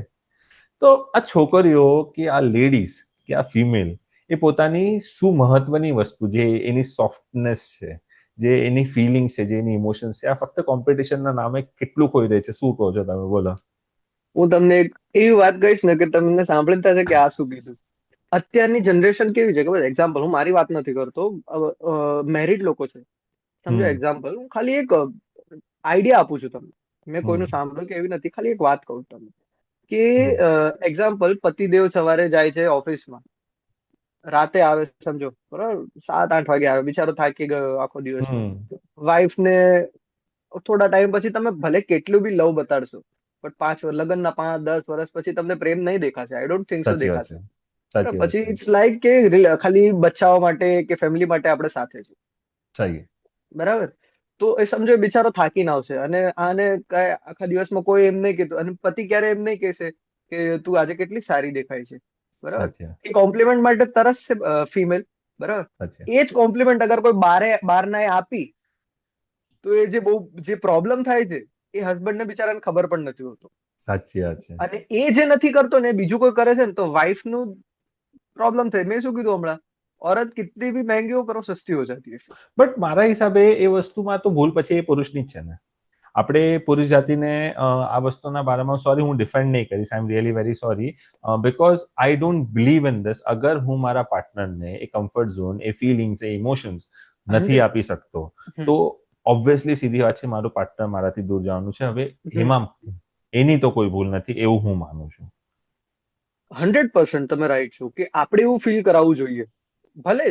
તો આ છોકરીઓ કે આ લેડીઝ કે આ ફિમેલ એ પોતાની શું મહત્વની વસ્તુ, જે એની સોફ્ટનેસ છે, જે એની ફિલિંગ્સ છે, જે એની ઇમોશન્સ છે, આ ફક્ત કોમ્પિટિશનના નામે કેટલું ખોઈ દે છે. શું કહો છો તમે? બોલો. હું તમને એક એવી વાત કહીશ ને કે તમને સાંભળીને થશે કે આ શું કીધું. અત્યારની જનરેશન કેવી છે ખબર? એક્ઝામ્પલ, હું મારી વાત નથી કરતો, મેરિડ લોકો છે, સમજો. હમ એક્ઝામ્પલ, હું ખાલી એક આઈડિયા આપું છું તમને. મેં કોઈનું હમ સાંભળ્યું કે એવી નથી, ખાલી એક વાત કહું તમને કે હમ એક્ઝામ્પલ, પતિદેવ સવારે જાય છે ઓફિસમાં, રાતે આવે સમજો, બરાબર, 7-8 વાગે આવે, બિચારો થાકી ગયો આખો દિવસનો. હમ વાઈફ ને થોડા ટાઈમ પછી તમે ભલે કેટલું બી લવ બતાડશો, પણ લગ્નના 5-10 વર્ષ પછી તમને પ્રેમ નહીં દેખાશે. આઈ ડોન્ટ થિંક સો સાચી વાત દેખાશે. છે. સાચી વાત પછી છે. ઇટ્સ લાઈક કે ખાલી બચ્ચાઓ માટે કે ફેમિલી માટે આપણે સાથે છે, સહી. બરાબર. તો એ સમજો એ બિચારો થાકીને આવશે અને આને કઈ આખા દિવસમાં કોઈ એમ નહીં કીધું, અને પતિ ક્યારે એમ નહીં કહેશે કે તું આજે કેટલી સારી દેખાય છે, બરાબર. સાચી વાત. એ કોમ્પ્લિમેન્ટ માટે તરસશે ફિમેલ, બરાબર. સાચી. એ જ કોમ્પ્લિમેન્ટ અગર કોઈ બારના એ આપી, તો એ જે બહુ જે પ્રોબ્લેમ થાય છે એ હસબન્ડ ને બિચારાને ખબર પણ નથી હોતો. સાચી વાત છે. અને એ જે નથી કરતો ને, બીજું કોઈ કરે છે ને, તો વાઈફ નું प्रॉब्लम थे. मैं શું કીધું હમણાં, औरत कितनी भी महंगी हो पर वो सस्ती हो जाती है. બટ મારા હિસાબે એ વસ્તુમાં તો ભૂલ પછી એ પુરુષની જ છે ને. આપણે પુરુષ જાતિને આ વસ્તુના બારામાં, સોરી, હું ડિફેન્ડ નહીં કરીશ, I am really very sorry, because I don't believe in this. અગર હું મારા પાર્ટનરને એ કમ્ફર્ટ ઝોન, એ ફિલિંગ્સ, એ ઇમોશન્સ નથી 100. આપી શકતો, હમ તો ઓબ્વિયસલી સીધી વાત છે, મારું પાર્ટનર મારાથી દૂર જવાનું છે. હવે હમ એમાં એની તો કોઈ ભૂલ નથી, એવું હું માનું છું. 100% તમે રાઈટ છો કે આપણે એવું ફીલ કરાવવું જોઈએ. ભલે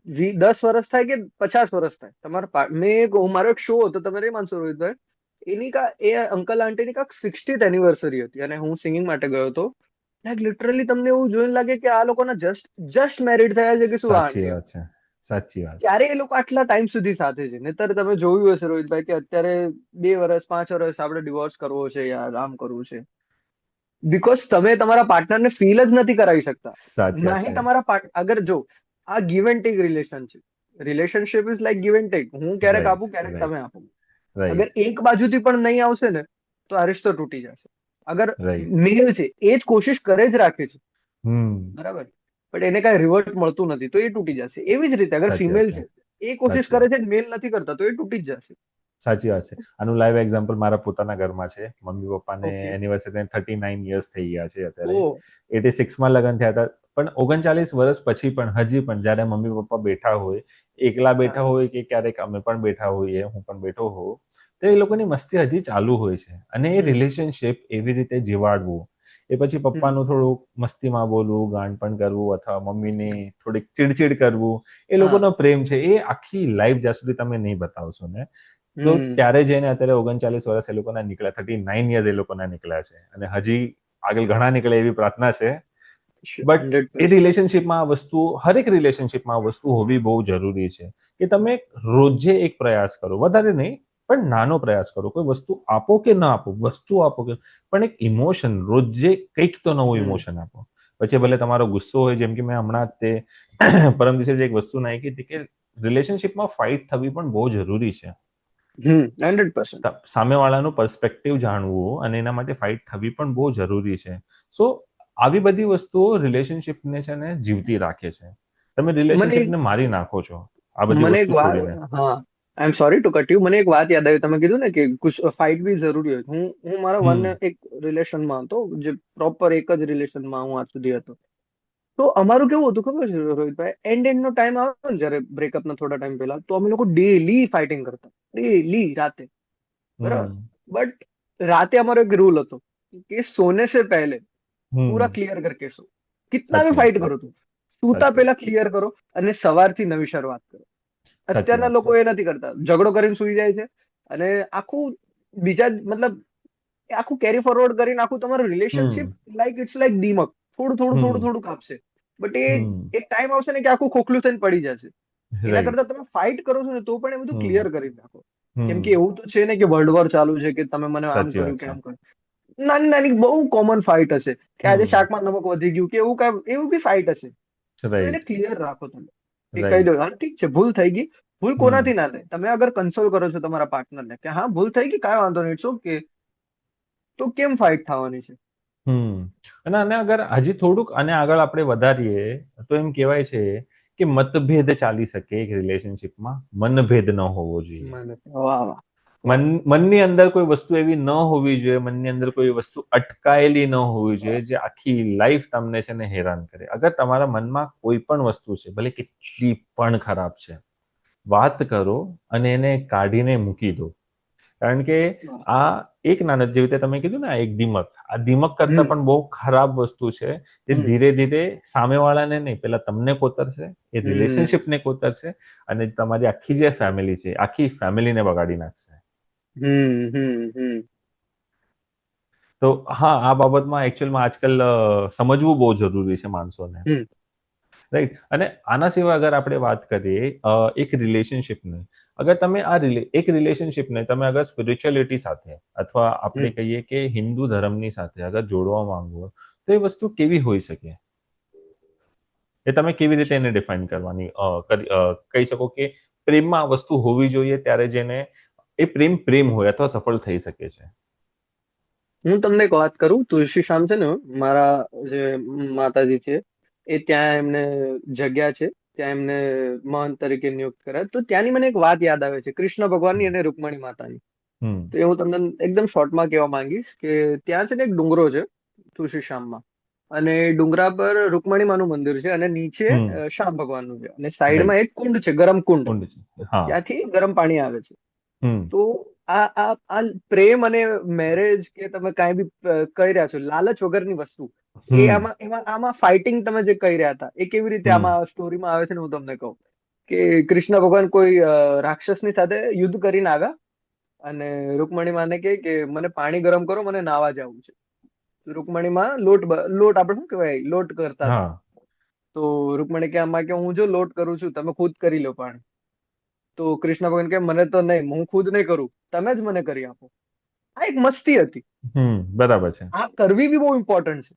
10 વર્ષ થાય કે 50 વર્ષ થાય, મારો એક શો હતો, તમે નહીં માનશો રોહિતભાઈ. એ અંકલ આંટીની કાંક 60th એનિવર્સરી હતી અને હું સિંગિંગ માટે ગયો હતો. લાઈક લિટરલી તમને એવું જોઈને લાગે કે આ લોકોના જસ્ટ જસ્ટ મેરિડ થયા છે કે શું આ સાચી આંટીઓ. વાત છે. સાચી વાત. ત્યારે એ લોકો આટલા ટાઈમ સુધી સાથે છે. નહીતર તમે જોયું હશે રોહિતભાઈ કે અત્યારે 2 વર્ષ 5 વર્ષ આપણે ડિવોર્સ કરવો છે, યાર આમ કરવું છે, બીકોઝ તમે તમારા પાર્ટનરને ફીલ જ નથી કરાવી શકતા. સાચી વાત ના છે. તમારા અગર જો આ ગીવ એન્ડ ટેક રિલેશન છે, relationship is like give and take. હું ક્યારેક રાઈટ. આપું, ક્યારેક રાઈટ. તમે આપો. અગર રાઈટ. એક બાજુથી પણ નહીં આવશે ને, તો આ રિશ્તો તૂટી જશે. અગર રાઈટ. મેલ છે એ જ કોશિશ કરે જ રાખે છે, હમ. બરાબર, પણ એને કઈ રિવર્ટ મળતું નથી, તો એ તૂટી જશે. એવી જ રીતે અગર સાચી વાત ફિમેલ છે. છે, એ કોશિશ સાચી કરે વાત. છે, મેલ નથી કરતા, તો એ તૂટી જ જશે. સાચી વાત છે. આનું લાઈવ એક્ઝામ્પલ મારા પોતાના ઘરમાં છે. મમ્મી પપ્પાને ઓકે. એનિવર્સરી 39 યર્સ થઈ ગયા છે અત્યારે. ઓ. 86માં લગ્ન થયા હતા, પણ 39 વર્ષ પછી પણ હજી પણ જ્યારે મમ્મી પપ્પા બેઠા હોય, એકલા હા. બેઠા હોય કે ક્યારેક અમે પણ બેઠા હોઈએ, હું પણ બેઠો હોઉં, તો એ લોકોની મસ્તી હજી ચાલુ હોય છે. અને એ હમ રિલેશનશિપ એવી રીતે જીવાડવું, એ પછી હમ પપ્પાનું થોડુંક મસ્તીમાં બોલવું, ગાંડપણ કરવું, અથવા મમ્મીની થોડીક ચીડચીડ કરવું, એ હા. લોકોનો પ્રેમ છે. એ આખી લાઈફ જ્યાં સુધી તમે નહીં બતાવશો ને, તો હમ ત્યારે જઈને અત્યારે 39 વર્ષ એ લોકોના નીકળ્યા, 39 યર્સ એ લોકોના નીકળ્યા છે, અને હજી આગળ ઘણા નીકળે એવી પ્રાર્થના છે. બટ હંડ્રેડ એ પર્સન્ટ રિલેશનશિપમાં આ વસ્તુ, હરેક રિલેશનશિપમાં આ વસ્તુ હોવી બહુ જરૂરી છે કે તમે રોજે એક પ્રયાસ કરો, વધારે નહીં, પણ નાનો પ્રયાસ કરો. કોઈ વસ્તુ આપો કે ના આપો, વસ્તુ આપો કે, પણ એક ઇમોશન રોજે કંઈક તો નવું હમ ઇમોશન આપો. પછી ભલે તમારો ગુસ્સો હોય, જેમ કે મેં હમણાં જ તે પરમ દિવસે જે એક વસ્તુ નાખી હતી કે રિલેશનશિપમાં ફાઇટ થવી પણ બહુ જરૂરી છે. 100%. સામેવાળાનું પર્સ્પેક્ટિવ જાણવું અને એના માટે ફાઇટ થવી પણ બહુ જરૂરી છે. સો આવી બધી વસ્તુઓ રિલેશનશિપને છે ને જીવતી રાખે છે. તમે મને એક રિલેશનશિપને મારી નાખો છો આ બધી મને એક વસ્તુ વાત, છોડીને. હા, I am sorry to cut you. મને એક વાત યાદ આવી, તમે કીધું ને કે કુછ ફાઇટ બી જરૂરી હોય. હું મારા હમ એક રિલેશનમાં હતો, જે પ્રોપર એક જ રિલેશનમાં હું આજ સુધી હતો. તો અમારું કેવું હતું ખબર છે રોહિતભાઈ, એન્ડ નો ટાઈમ આવે ને, જયારે બ્રેકઅપ ના થોડા ટાઈમ પહેલા, તો અમે લોકો ડેલી ફાઇટિંગ કરતા, ડેલી રાતે. बराबर। हम्म। बट राते हमारो एक रूल હતો કે સોने से पहले પૂરા हम्म। ક્લિયર करके सो. કિતના બી સાચી વાત ફાઇટ છે. કરો તું, સૂતા સાચી વાત. પહેલા ક્લિયર કરો અને સવારથી નવી શરૂઆત કરો. સાચી અત્યારના વાત છે. લોકો એ નથી કરતા, ઝઘડો કરીને સુઈ જાય છે અને આખું બીજા મતલબ એ આખું કેરી ફોરવર્ડ કરીને આખું તમારું relationship hmm. Like it's like દીમક, થોડું થોડું થોડું હમ. થોડું કાપશે. બટ એ હમ. એક ટાઈમ આવશે ને કે આખું ખોખલું થઈને પડી જશે. એના રાઈટ. કરતા તમે ફાઇટ કરો છો ને તો પણ એ બધું હમ. ક્લિયર કરી નાખો. કેમ કે હમ. એવું તો છે ને કે વર્લ્ડ વોર ચાલુ છે કે તમે મને આમ સાચી કર્યું વાત કે છે. આમ કર્યું. નાની નાની બહુ કોમન ફાઇટ હશે કે આજે હમ. શાકમાં નમક વધી ગયું કે એવું કઈ એવું બી ફાઇટ હશે. તો એને રાઈટ. ક્લિયર રાખો તમે, કે કહી રાઈટ. દો હા ઠીક છે ભૂલ થઈ ગઈ. ભૂલ હમ. કોનાથી ના થાય, તમે અગર કન્સોલ કરો છો તમારા પાર્ટનરને કે હા ભૂલ થઈ ગઈ કાંઈ વાંધો નહીં ઇટ્સ ઓકે, તો કેમ ફાઇટ થવાની છે. હમ. અને અગર હજી થોડુંક અને આગળ આપણે વધારીએ તો એમ કહેવાય છે કે મતભેદ ચાલી શકે એક રિલેશનશિપમાં, મનભેદ ન હોવો જોઈએ. મને વાહ વાહ વાહ. મનની અંદર કોઈ વસ્તુ એવી ન હોવી જોઈએ, મનની અંદર કોઈ વસ્તુ અટકાયેલી ન હોવી જોઈએ જે આખી લાઈફ તમને છે ને હેરાન કરે. અગર તમારા મનમાં કોઈ પણ વસ્તુ છે, ભલે કેટલી પણ ખરાબ છે, વાત કરો અને એને કાઢીને મૂકી દો. કારણ કે વાહ. આ એક નાનક જેવી રીતે તમે કીધું ને આ એક દીમક, આ દીમક કરતા હમ પણ બહુ ખરાબ વસ્તુ છે જે હમ ધીરે ધીરે સામેવાળાને નહીં, પેલા તમને કોતરશે, એ હમ રિલેશનશિપને કોતરશે અને તમારી આખી જે ફેમિલી છે આખી ફેમિલીને બગાડી નાખશે. હમ. તો હા, આ બાબતમાં એકચ્યુઅલમાં આજકાલ સમજવું બહુ જરૂરી છે માણસોને. હમ રાઈટ. અને આના સિવાય અગર આપણે વાત કરીએ એક રિલેશનશિપને, અગર તમે એક રિલેશનશિપને તમે અગર સ્પિરિચ્યુઅલિટી સાથે અથવા આપણે હમ. કહીએ કે હિન્દુ ધર્મની સાથે અગર જોડવા માંગો તો એ વસ્તુ કેવી હોઈ શકે? એ તમે કેવી રીતે એને ડિફાઇન કરવાની કહી શકો કે પ્રેમમાં આ વસ્તુ હોવી જોઈએ ત્યારે જેને એ પ્રેમ પ્રેમ હોય અથવા સફળ થઈ શકે છે. હું તમને એક વાત કરું, તુલસી શ્યામ છે ને મારા જે માતાજી છે એ ત્યાં એમને જગ્યા છે, ત્યાં એમને મહંત તરીકે નિયુક્ત કર્યા. તો ત્યાંની મને એક વાત યાદ આવે છે કૃષ્ણ ભગવાનની અને રૂકમણી માતાની. હમ. તો એ હું તમને એકદમ શોર્ટમાં કહેવા માંગીશ કે ત્યાં છે ને એક ડુંગરો છે તુલસી શ્યામમાં, અને ડુંગરા પર રૂકમણી માનું મંદિર છે અને નીચે હમ. શ્યામ ભગવાનનું છે અને રાઈટ. સાઈડમાં એક કુંડ છે, ગરમ કુંડ. ઊંડ છે. હા. ત્યાંથી ગરમ પાણી આવે છે. હમ. તો આ પ્રેમ અને મેરેજ કે તમે કાંઈ બી કહી રહ્યા છો લાલચ વગરની વસ્તુ, એ હમ. આમાં ફાઇટિંગ તમે જે કહી રહ્યા હતા એ કેવી રીતે હમ. આમાં સ્ટોરીમાં આવે છે ને હું તમને કહું કે કૃષ્ણ ભગવાન કોઈ રાક્ષસની સાથે યુદ્ધ કરીને આવ્યા અને રૂકમણી માને કે મને પાણી ગરમ કરો, મને નાવા જવું છે. રૂકમણી માં લોટ આપણે શું કહેવાય લોટ કરતા હતા. હા. તો રૂકમણી કે આમાં કે હું જો લોટ કરું છું તમે ખુદ કરી લો પાણી. તો કૃષ્ણ ભગવાન કે મને તો નહીં, હું ખુદ નહીં કરું, તમે જ મને કરી આપો. આ એક મસ્તી હતી. બરાબર છે. આ કરવી બી બહુ ઇમ્પોર્ટન્ટ છે.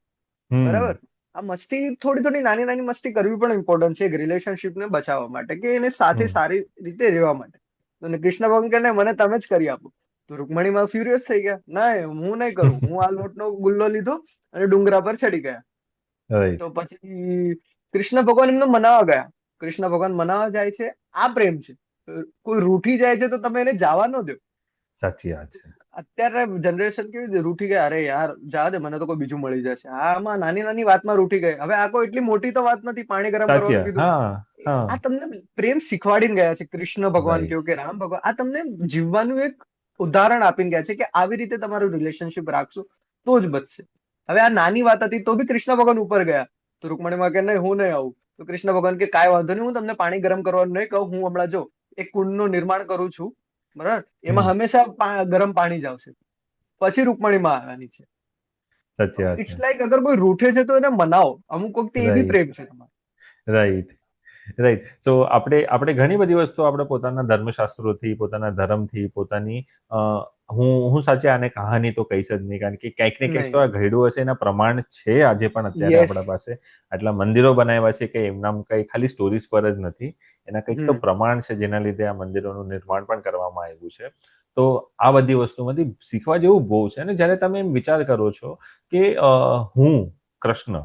હમ. બરાબર. આ મસ્તી થોડી થોડી નાની નાની મસ્તી કરવી પણ ઇમ્પોર્ટન્ટ છે એક રિલેશનશિપને બચાવવા માટે, કે એને સાથે હમ. સારી રીતે રહેવા માટે. અને કૃષ્ણ ભગવાન કે નહીં, મને તમે જ કરી આપો. તો રૂકમણી માં ફ્યુરિયસ થઈ ગયા, ના હું નહીં કરું, હું આ લોટનો ગુલ્લો લીધો અને ડુંગરા પર ચડી ગયા. રાઈટ. તો પછી કૃષ્ણ ભગવાન એમને મનાવવા ગયા. કૃષ્ણ ભગવાન મનાવવા જાય છે, આ પ્રેમ છે. કોઈ રૂઠી જાય છે તો તમે એને જવા ન દો. સાચી વાત છે. અત્યારે જનરેશન કેવી રીતે રૂઠી ગયા, અરે યાર જવા દે મને તો કોઈ બીજું મળી જશે. આમાં નાની નાની વાતમાં રૂઠી ગઈ. હવે આ કોઈ એટલી મોટી તો વાત નથી, પાણી ગરમ સાચી કરવાનું વાત. કીધું. હા. હા. આ તમને પ્રેમ શીખવાડીને ગયા છે કૃષ્ણ ભગવાન રાઈટ. કયો કે રામ ભગવાન, આ તમને જીવવાનું એક ઉદાહરણ આપીને ગયા છે કે આવી રીતે તમારું રિલેશનશિપ રાખશો તો જ બચશે. હવે આ નાની વાત હતી તો બી કૃષ્ણ ભગવાન ઉપર ગયા. તો રૂકમણીમાં કે નહીં હું નહીં આવું. તો કૃષ્ણ ભગવાન કે કાંઈ વાંધો નહીં, હું તમને પાણી ગરમ કરવાનું નહીં કહું, હું હમણાં જો એક કુંડનું નિર્માણ કરું છું, બરાબર, એમાં હમ. હંમેશા ગરમ પાણી જ આવશે. પછી રૂકમણીમાં આવવાની છે. સાચી તો વાત છે. ઇટ્સ લાઈક અગર કોઈ રૂઠે છે તો એને મનાવો, અમુક વખતે એ બી રાઈટ. પ્રેમ છે તમારો. રાઈટ. રાઈટ. સો આપણે ઘણી બધી વસ્તુ આપણે પોતાના ધર્મશાસ્ત્રોથી, પોતાના ધર્મથી, પોતાની અ, હું સાચે આને કહાની તો કહીશ જ નહીં, કારણ કે ક્યાંક ને ક્યાંક તો આ નહીં. ઘડ્યું હશે એના પ્રમાણ છે આજે પણ અત્યારે યસ. આપણા પાસે. આટલા મંદિરો બનાવ્યા છે કે એમના કઈ ખાલી સ્ટોરીઝ પર જ નથી, એના કંઈક તો હમ પ્રમાણ છે જેના લીધે આ મંદિરોનું નિર્માણ પણ કરવામાં આવ્યું છે. તો આ બધી વસ્તુમાંથી શીખવા જેવું બહુ છે. અને જ્યારે તમે એમ વિચાર કરો છો કે હું કૃષ્ણ,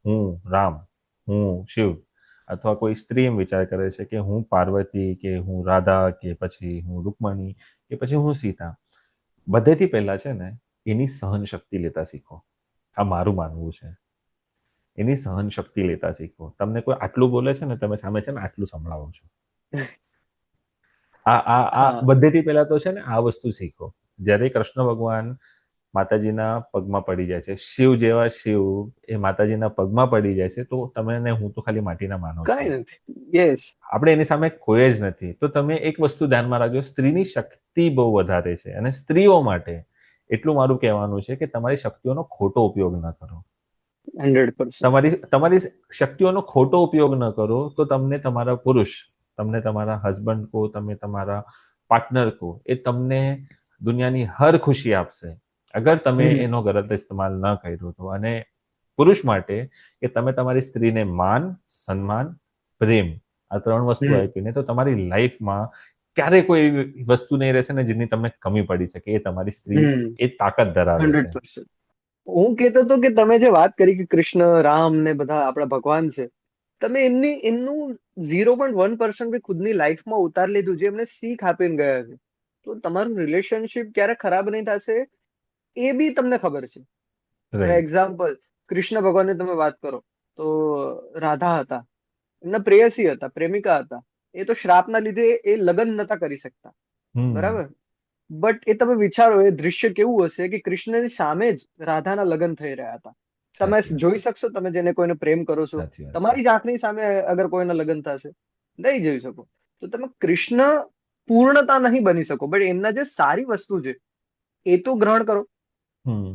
હું રામ, હું શિવ, અથવા કોઈ સ્ત્રી એમ વિચાર કરે છે કે હું પાર્વતી, કે હું રાધા, કે પછી હું રૂકમણી, કે પછી હું સીતા, બધેથી પહેલા છે ને એની સહન શક્તિ લેતા શીખો. આ મારું માનવું છે. એની સહન શક્તિ લેતા શીખો. તમને કોઈ આટલું બોલે છે ને તમે સામે છે ને આટલું સંભળાવો છો. આ હા. બધેથી પહેલા તો છે ને આ વસ્તુ શીખો. જ્યારે કૃષ્ણ ભગવાન માતાજીના પગમાં પડી જાય છે, શિવ જેવા શિવ એ માતાજીના પગમાં પડી જાય છે, તો તમે ને હું તો ખાલી માટીના માનવ કઈ છીએ. નથી. યસ. આપણે એની સામે કોઈ જ નથી. તો તમે એક વસ્તુ ધ્યાનમાં રાખજો, સ્ત્રીની શક્તિ બહુ વધારે છે, અને સ્ત્રીઓ માટે એટલું મારું કહેવાનું છે કે તમારી શક્તિઓનો ખોટો ઉપયોગ ન કરો. 100%. તમારી તમારી શક્તિઓનો ખોટો ઉપયોગ ન કરો તો તમને તમારા પુરુષ, તમને તમારા હસબન્ડ કો, તમે તમારા પાર્ટનર કો, એ તમને દુનિયાની હર ખુશી આપશે અગર તમે એનો ગલત ઇસ્તેમાલ ન કર્યો તો. અને પુરુષ માટે કે તમે તમારી સ્ત્રીને માન, સન્માન, પ્રેમ આ 3 વસ્તુ આપીને તો તમારી લાઈફમાં ક્યારે કોઈ એવી વસ્તુ નહીં રહેશે ને જેની તમને કમી પડી શકે. એ તમારી સ્ત્રી એ તાકાત ધરાવે છે. 100%. હું કહેતો હતો કે તમે જે વાત કરી કે કૃષ્ણ, રામ ને બધા આપણા ભગવાન છે, તમે એમનું 0.1% બી ખુદની લાઈફમાં ઉતારી લીધું, જે એમને શીખ આપીને ગયા છે, તો તમારું રિલેશનશિપ ક્યારે ખરાબ નહીં થશે એ બી તમને ખબર છે. હવે રાઈટ. એક્ઝામ્પલ, કૃષ્ણ ભગવાનની તમે વાત કરો તો રાધા હતા, એમના પ્રેયસી હતા, પ્રેમિકા હતા. એ તો શ્રાપના લીધે એ લગ્ન નતા કરી શકતા, હમ. બરાબર? બટ એ તમે વિચારો એ દૃશ્ય કેવું હશે કે કૃષ્ણની સામે જ રાધાના લગ્ન થઈ રહ્યા હતા. તમે સાચી વાત જોઈ શકશો, તમે જેને કોઈને પ્રેમ કરો છો, સાચી વાત છે. તમારી જ આંખની સામે અગર કોઈના લગ્ન થશે, નહીં જોઈ શકો. તો તમે કૃષ્ણ પૂર્ણતા નહીં બની શકો, બટ એમના જે સારી વસ્તુ છે એ તો ગ્રહણ કરો. હમ.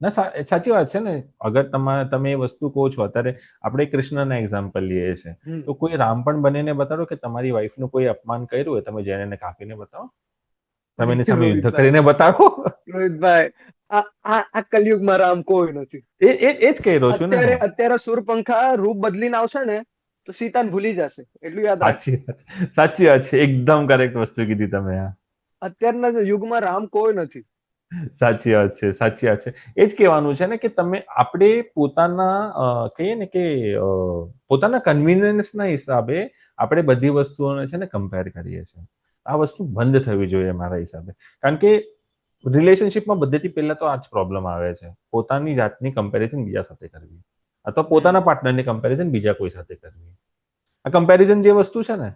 ના, સાચી વાત છે ને. અગર તમે એ વસ્તુ કહો છો, અત્યારે આપણે કૃષ્ણના એક્ઝામ્પલ લઈએ છીએ, હમ. તો કોઈ રામ પણ બનીને બતાડો કે તમારી વાઈફનું કોઈ અપમાન કર્યું હોય, તમે જઈને એને કાપીને બતાવો, તમે એની સામે યુદ્ધ રોહિતભાઈ, કરીને બતાવો. રોહિતભાઈ, આ આ આ કલયુગમાં રામ કોઈ નથી. એ જ કહી રહ્યો છું ને અત્યારે હું. અત્યારે સુરપંખા રૂપ બદલીને આવશે ને તો સીતાને ભૂલી જશે, એટલું યાદ રાખજો. સાચી વાત છે, એકદમ કરેક્ટ વસ્તુ કીધી તમે આ. અત્યારના યુગમાં રામ કોઈ નથી. સાચી વાત છે, સાચી વાત છે. એ જ કહેવાનું છે ને કે આપણે પોતાના કહીએ ને કે પોતાના કન્વિનિયન્સના હિસાબે આપણે બધી વસ્તુઓને છે ને કમ્પેર કરીએ છીએ. આ વસ્તુ બંધ થવી જોઈએ મારા હિસાબે. કારણ કે રિલેશનશિપમાં બધેથી પહેલા તો આ જ પ્રોબ્લેમ આવે છે, પોતાની જાતની કમ્પેરિઝન બીજા સાથે કરવી, અથવા પોતાના પાર્ટનરની કમ્પેરિઝન બીજા કોઈ સાથે કરવી. આ કમ્પેરિઝન જે વસ્તુ છે ને,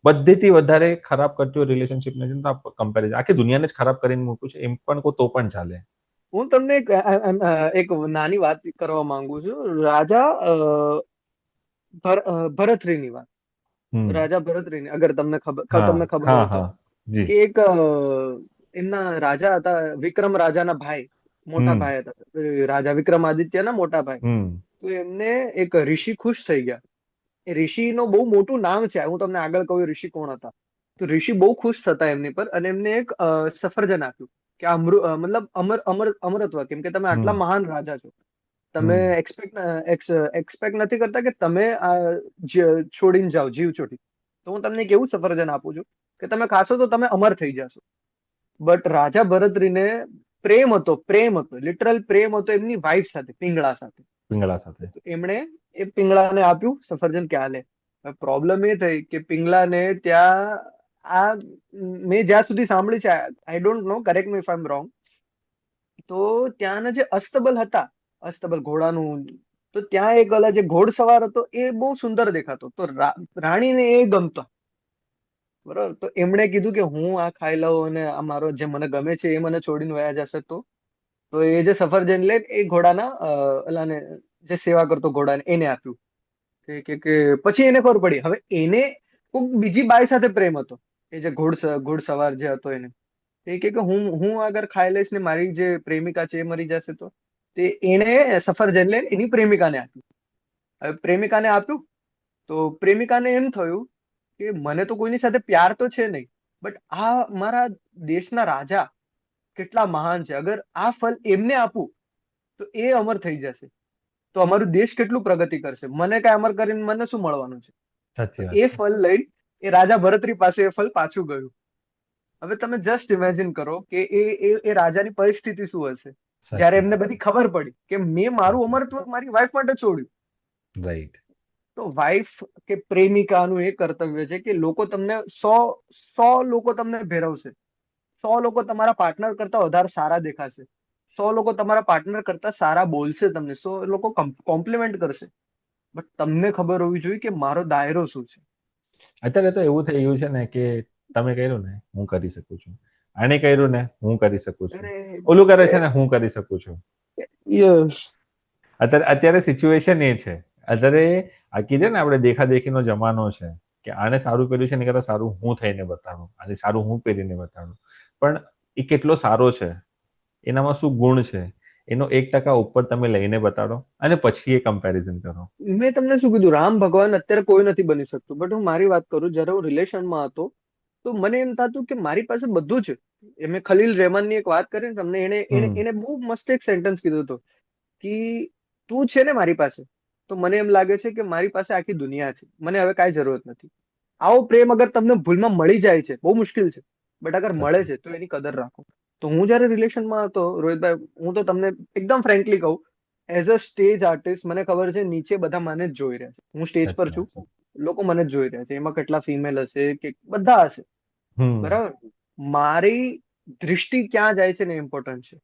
બધેથી વધારે ખરાબ કરતી હોય રિલેશનશિપને, તો કમ્પેરિઝન આખી દુનિયાને જ ખરાબ કરીને મૂકું છે એમ પણ કહો તો પણ ચાલે. હું તમને એક નાની વાત કરવા માંગુ છું. રાજા ભરતરીની વાત, હમ. રાજા ભરતરીની, અગર હા તમને ખબર હા હોય તો, હા. જી. કે એક એમના રાજા હતા, વિક્રમ રાજાના ભાઈ, મોટા હમ. ભાઈ હતા, રાજા વિક્રમાદિત્યના મોટા ભાઈ. હમ. તો એમને એક ઋષિ ખુશ થઈ ગયા. એ ઋષિનો બહુ મોટું નામ છે, હું તમને આગળ કહું એ ઋષિ કોણ હતા. તો ઋષિ બહુ ખુશ થતા એમની પર, અને એમને એક સફરજન આપ્યું કે આ મતલબ અમરત્વ, કેમ કે તમે આટલા હમ. મહાન રાજા છો, તમે હમ. એક્સપેક્ટ નથી કરતા કે તમે આ છોડીને જાઓ જીવ છોડી. તો હું તમને એક એવું સફરજન આપું છું કે તમે ખાશો તો તમે અમર થઈ જશો. બટ રાજા ભરતરીને પ્રેમ હતો, લિટરલ પ્રેમ હતો એમની વાઈફ સાથે, પિંગળા સાથે. પિંગળા સાથે. તો એમણે એ પિંગળાને આપ્યું સફરજન કે હાલે. પ્રોબ્લેમ એ થઈ કે પિંગળાને ત્યાં આ મેં જ્યાં સુધી સાંભળ્યું છે, I don't know, correct me if I M wrong, તો ત્યાંના જે અસ્તબલ હતા, અસ્તબલ ઘોડાનું, તો ત્યાં એક ઓલા જે ઘોડસવાર હતો એ બહુ સુંદર દેખાતો, તો રાણીને એ ગમતો, બરોબર. તો એમણે કીધું કે હું આ ખાઈ લઉં અને આ મારો જે મને ગમે છે એ મને છોડીને વયા જશે, તો એ જે સફરજન લે એ ઘોડાના ઓલાને, જે સેવા કરતો ઘોડાને, એને આપ્યું. કે પછી એને ખબર પડી, હવે એને કોઈક બીજી બાઈ સાથે પ્રેમ હતો, એ જે ઘોડસવાર જે હતો એને. એ કે હું અગર ખાઈ લઈશ ને મારી જે પ્રેમિકા છે એ મરી જશે તો. તે એણે સફરજન લઈને એની પ્રેમિકાને આપ્યું. હવે પ્રેમિકાને આપ્યું તો પ્રેમિકાને એમ થયું કે મને તો કોઈની સાથે પ્યાર તો છે નહીં, બટ આ મારા દેશના રાજા કેટલા મહાન છે, અગર આ ફળ એમને આપું તો એ અમર થઈ જશે, તો અમારું દેશ કેટલું પ્રગતિ કરશે, મને કઈ અમર કરીને મને શું મળવાનું છે. તો સાચી વાત એ છે. ફળ લઈને એ રાજા ભરતરી પાસે એ ફળ પાછું ગયું. હવે તમે જસ્ટ ઇમેજિન કરો કે એ રાજાની પરિસ્થિતિ શું હશે જયારે સાચી એમને વાત છે. બધી ખબર પડી કે મેં મારું સાચી વાત અમરત્વ મારી વાઈફ માટે છોડ્યું. છે. રાઈટ. તો વાઈફ કે પ્રેમિકાનું એ કર્તવ્ય છે કે લોકો તમને સો લોકો તમને ભેરવશે, 100 લોકો તમારા પાર્ટનર કરતા વધારે સારા દેખાશે, 100 લોકો તમારા પાર્ટનર કરતા સારા બોલશે, તમને 100 લોકો કોમ્પ્લિમેન્ટ કરશે, બટ તમને ખબર હોવી જોઈએ કે મારો દાયરો શું છે. અત્યારે તો એવું થઈ ગયું છે ને કે તમે કર્યું ને હું કરી શકું છું, આને કર્યું ને હું કરી શકું છું, અરે ઓલું કરે છે ને હું કરી શકું છું. યસ. અત્યારે સિચ્યુએશન એ છે. અત્યારે આ કીધે ને આપણે દેખાદેખીનો જમાનો છે કે આને સારું કર્યું છે ને કરતા સારું હું થઈને બતાડું, આને સારું હું પહેરીને બતાડું. પણ એ કેટલો સારો છે, એનામાં શું ગુણ છે, એનો 1% ઉપર તમે લઈને બતાડો અને પછી એ કમ્પેરિઝન કરો. મેં તમને શું કીધું, રામ ભગવાન અત્યારે કોઈ નથી બની શકતું, બટ હું મારી વાત કરું, જ્યારે હું રિલેશનમાં હતો તો મને એમ થતું કે મારી પાસે બધું છે. મેં ખલીલ રહેમાનની એક વાત કરી ને તમને, એને એને હમ એને બહુ મસ્ત એક સેન્ટેન્સ કીધું હતું કે તું છે ને મારી પાસે, તો મને એમ લાગે છે કે મારી પાસે આખી દુનિયા છે, મને હવે કાંઈ જરૂરત નથી. આવો પ્રેમ અગર તમને ભૂલમાં મળી જાય છે, બહુ મુશ્કેલ છે, બટ અગર મળે સાચું. છે તો એની કદર રાખો. તો હું જયારે રિલેશનમાં હતો રોહિતભાઈ, હું તો તમને એકદમ ફ્રેન્કલી કહું, એઝ અ સ્ટેજ આર્ટિસ્ટ મને ખબર છે નીચે બધા મને જ જોઈ રહ્યા છે. હું સ્ટેજ પર સાચી છું, વાત છે. લોકો મને જ જોઈ રહ્યા છે, એમાં કેટલા ફિમેલ હશે કે બધા હશે, હમ બરાબર. મારી દૃષ્ટિ ક્યાં જાય છે ને ઇમ્પોર્ટન્ટ છે.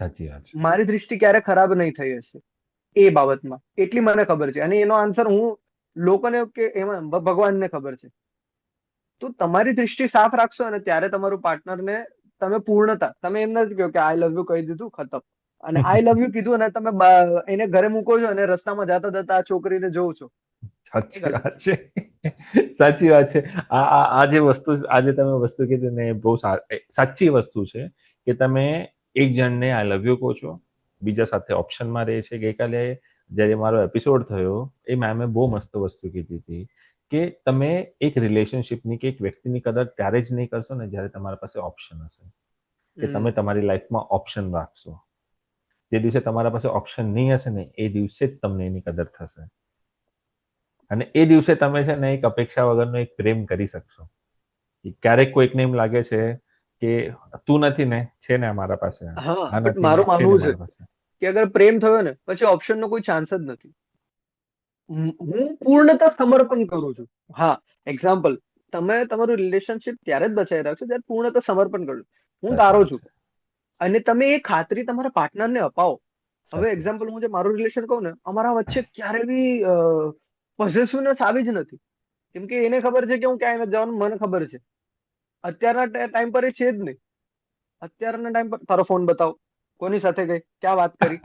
સાચી વાત છે. મારી દૃષ્ટિ ક્યારે ખરાબ નહીં થઈ હશે એ બાબતમાં એટલી મને ખબર છે, અને એનો આન્સર હું લોકોને કે એમાં ભગવાનને ખબર છે. તો તમારી દૃષ્ટિ સાફ રાખશો અને ત્યારે તમારું પાર્ટનરને તમે પૂર્ણતા, તમે એમ નથી કહો કે આઈ લવ યુ કહી દીધું ખતમ, અને આઈ લવ યુ કીધું અને તમે એને ઘરે મૂકો છો અને રસ્તામાં જતા જતા આ છોકરીને જોવ છો, એ સાચી ગલત વાત છે. સાચી વાત છે. આ જે વસ્તુ આજે તમે વસ્તુ કીધી ને એ બહુ સાચી વસ્તુ છે કે તમે એક જણને આઈ લવ યુ કહો છો, બીજા સાથે ઓપ્શનમાં રહે છે. ગઈકાલે જ્યારે મારો એપિસોડ થયો એ મેમે બહુ મસ્ત વસ્તુ કીધી હતી કે તમે એક રિલેશનશિપની કે એક વ્યક્તિની કદર ત્યારે જ નહીં કરશો ને જ્યારે તમારા પાસે ઓપ્શન હશે, કે હમ તમે તમારી લાઈફમાં ઓપ્શન રાખશો. જે દિવસે તમારા પાસે ઓપ્શન નહીં હશે ને એ દિવસે જ તમને એની કદર થશે, અને એ દિવસે તમે છે ને એક અપેક્ષા વગરનો એક પ્રેમ કરી શકશો. ક્યારેક કોઈકને એમ લાગે છે કે તું નથી ને, છે ને અમારા પાસે, હા, આ બટ નથી ને, મારું છે ને માનવું છે મારા પાસે. કે અગર પ્રેમ થયો ને પછી ઓપ્શન નો કોઈ ચાન્સ જ નથી. હું પૂર્ણતઃ સમર્પણ કરું છું. હા, એક્ઝામ્પલ, તમે તમારું રિલેશનશિપ ત્યારે જ બચાવી રાખશો જ્યારે પૂર્ણતઃ સમર્પણ કરજો. હું સાચી તારો વાત છું છે. અને તમે એ ખાતરી તમારા પાર્ટનરને અપાવો. હવે સાચી વાત એક્ઝામ્પલ, હું જે મારું રિલેશન કહું ને, અમારા વચ્ચે ક્યારે બી પોઝેસિવનેસ આવી જ નથી, કેમ કે એને ખબર છે કે હું ક્યાંય નથી જવાનું, મને ખબર છે. અત્યારના ટાઈમ પર એ છે જ નહીં. અત્યારના ટાઈમ પર તારો ફોન બતાવો, કોની સાથે ગઈ, ક્યાં વાત કરી.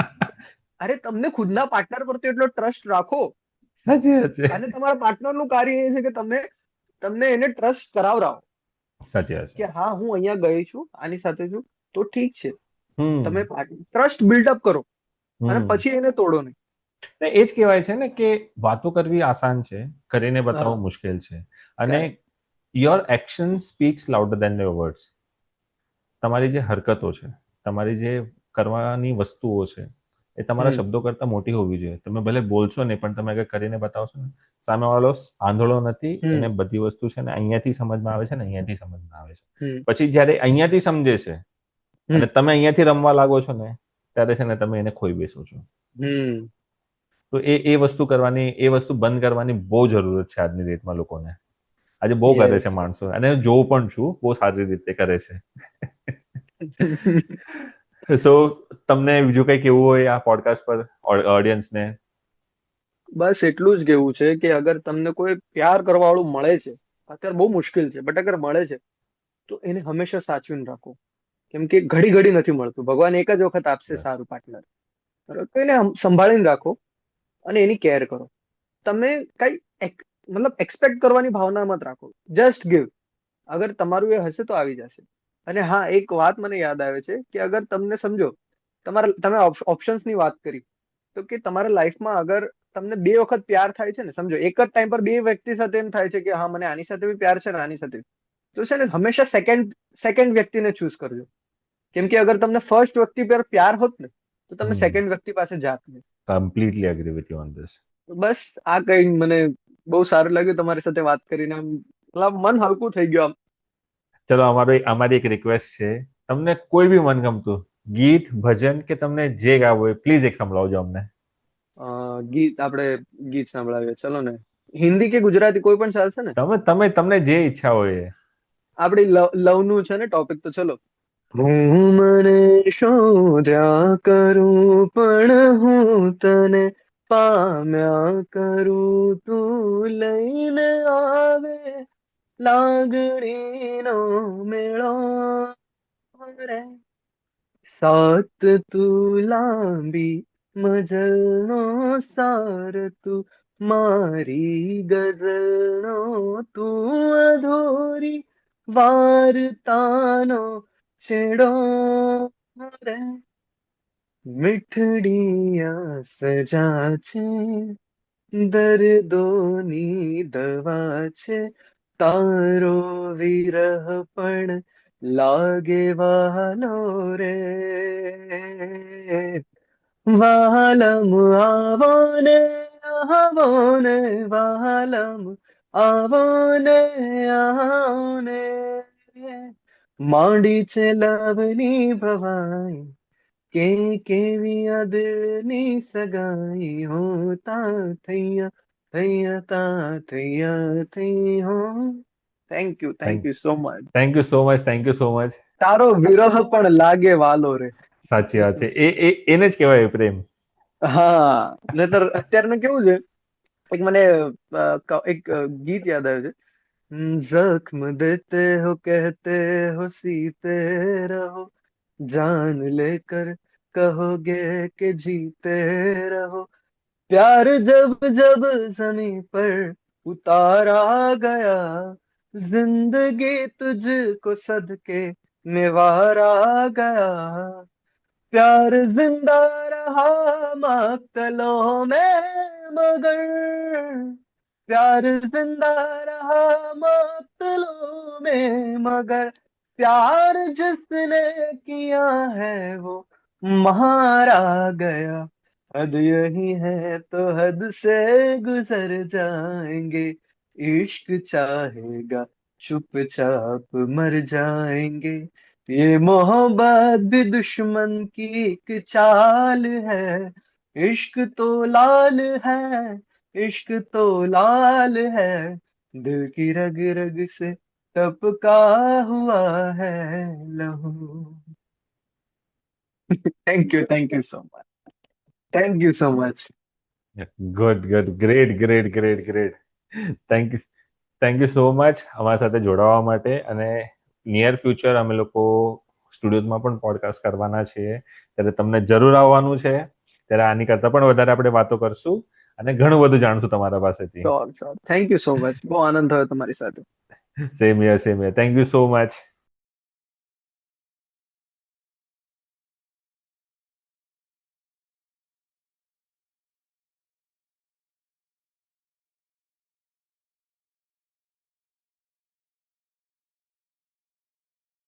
અરે તમને ખુદના પાર્ટનર પર તો એટલો ટ્રસ્ટ રાખો, સાચી વાત છે. અને તમારા પાર્ટનર નું કાર્ય એ છે કે તમે તમને એને ટ્રસ્ટ કરાવરાવો સાચી વાત છે. કે હા હું અહીંયા ગઈ છું, આની સાથે છું, તો ઠીક છે. તમે હમ ટ્રસ્ટ બિલ્ડઅપ કરો અને હમ પછી એને તોડો નહીં. એ જ કહેવાય છે ને કે વાતો કરવી આસાન છે, કરીને હા, બતાવવું મુશ્કેલ છે. અને correct. Your action speaks louder than your words. તમારી જે હરકતો છે, તમારી જે કરવાની વસ્તુઓ છે, એ તમારા હમ શબ્દો કરતાં મોટી હોવી જોઈએ. તમે ભલે બોલશો નહીં, પણ તમે અગર કરીને બતાવશો ને, સામેવાળો આંધળો નથી, એને હમ બધી વસ્તુ છે ને અહીંયાથી સમજમાં આવે છે ને અહીંયાથી સમજમાં આવે છે. હમ પછી જ્યારે અહીંયાથી સમજે છે હમ અને તમે અહીંયાથી રમવા લાગો છો ને, ત્યારે છે ને તમે એને ખોઈ બેસો છો. હમ તો એ વસ્તુ કરવાની, એ વસ્તુ બંધ કરવાની બહુ જરૂરત છે આજની ડેટમાં લોકોને. આજે બહુ કરે છે યસ. માણસો, અને જોઉં પણ છું બહુ સારી રીતે કરે છે. સો તમને બીજું કઈ કેવું હોય આ પોડકાસ્ટ પર ઓડિયન્સને? બસ એટલું જ કેવું છે કે અગર તમને કોઈ પ્યાર કરવા વાળું મળે છે, અત્યારે બહુ મુશ્કેલ છે, બટ અગર મળે છે તો એને હંમેશા સાચવીને રાખો, કેમ કે ઘડી ઘડી નથી મળતું. ભગવાન એક જ વખત આપશે સારું પાર્ટનર, બરાબર? તો એને સંભાળીને રાખો અને એની કેર કરો. તમે કઈ મતલબ એક્સપેક્ટ કરવાની ભાવના મત રાખો, જસ્ટ ગીવ. અગર તમારું એ હશે તો આવી જશે. અને હા, એક વાત મને યાદ આવે છે કે અગર તમને સમજો, તમે ઓપ્શન્સ ની વાત કરી, તો કે તમારા લાઈફમાં અગર તમને બે વખત પ્યાર થાય છે ને, સમજો એક જ ટાઈમ પર બે વ્યક્તિ સાથે એમ થાય છે કે હા મને આની સાથે બી પ્યાર છે ને આની સાથે બી, તો છે ને હંમેશા સેકન્ડ સેકન્ડ વ્યક્તિને ચૂઝ કરજો. કેમ કે અગર તમને ફર્સ્ટ વ્યક્તિ પર પ્યાર હોત ને, તો તમે હમ સેકન્ડ વ્યક્તિ પાસે જાત નહીં. Completely agree with you on this. તો બસ આ કઈ મને બહુ સારું લાગ્યું તમારી સાથે વાત કરીને, આમ મતલબ મન હલકું થઈ ગયું આમ. ચલો, અમારી એક રિક્વેસ્ટ છે, તમને કોઈ બી મનગમતું ગીત, ભજન કે તમને જે ગાવું હોય પ્લીઝ એક સંભળાવજો અમને. ગીત આપણે ગીત સાંભળાવીએ, ચલો ને. હિન્દી કે ગુજરાતી કોઈ પણ ચાલશે ને? તમને જે ઈચ્છા હોય એ. આપડી લવ નું છે ને ટોપિક, તો ચલો. હું મને શોધ્યા કરું પણ હું તને પામ્યા કરું, તું લઈને આવે લાગણીનો મેળો. રે સાત તું લાંબી મજલનો સાર તું મારી ગઝલનો તું અધૂરી વાર્તાનો છેડો રે મીઠડીયા સજા છે દર્દોની દવા છે તારો વિરહ પણ લાગે વાલો રે વાલમ આવો ને આવો ને વાલમ આવો ને આવો ને માંડી છે લવની ભવાઈ કેવી અદની સગાઈ હોતા થૈયા થૈયા તા થૈયા થઈ હો thank thank you so much thank you so much, thank you so much. તારો વિરહ પણ લાગે વાલો રે સાચી વાત છે. એને જ કહેવાય પ્રેમ. હા નહીતર અત્યારનું કેવું છે એક મને એક ગીત યાદ આવે છે जख्म देते हो कहते हो सीते रहो जान लेकर कहोगे कि जीते रहो प्यार जब जब जमीन पर उतारा गया जिंदगी तुझको सदके निवारा गया प्यार जिंदा रहा मक्तलों में मगर प्यार जिंदा रहा मक्तलों में मगर प्यार जिसने किया है वो मारा गया हद यही है तो हद से गुजर जाएंगे इश्क चाहेगा चुपचाप मर जाएंगे ये मोहब्बत भी दुश्मन की एक चाल है इश्क तो लाल है इश्क तो लाल है दिल की रग रग से टपका हुआ है लहू thank you so much thank you so much good good, great great great great. Thank you, thank you so much અમારા સાથે જોડાવા માટે. અને નિયર ફ્યુચર અમે લોકો સ્ટુડિયોઝમાં પણ પોડકાસ્ટ કરવાના છીએ, ત્યારે તમને જરૂર આવવાનું છે. ત્યારે આની કરતાં પણ વધારે આપણે વાતો કરશું અને ઘણું બધું જાણશું તમારા પાસેથી. Sure sure thank you so much બહુ આનંદ થયો તમારી સાથે same here, same here. Thank you so much.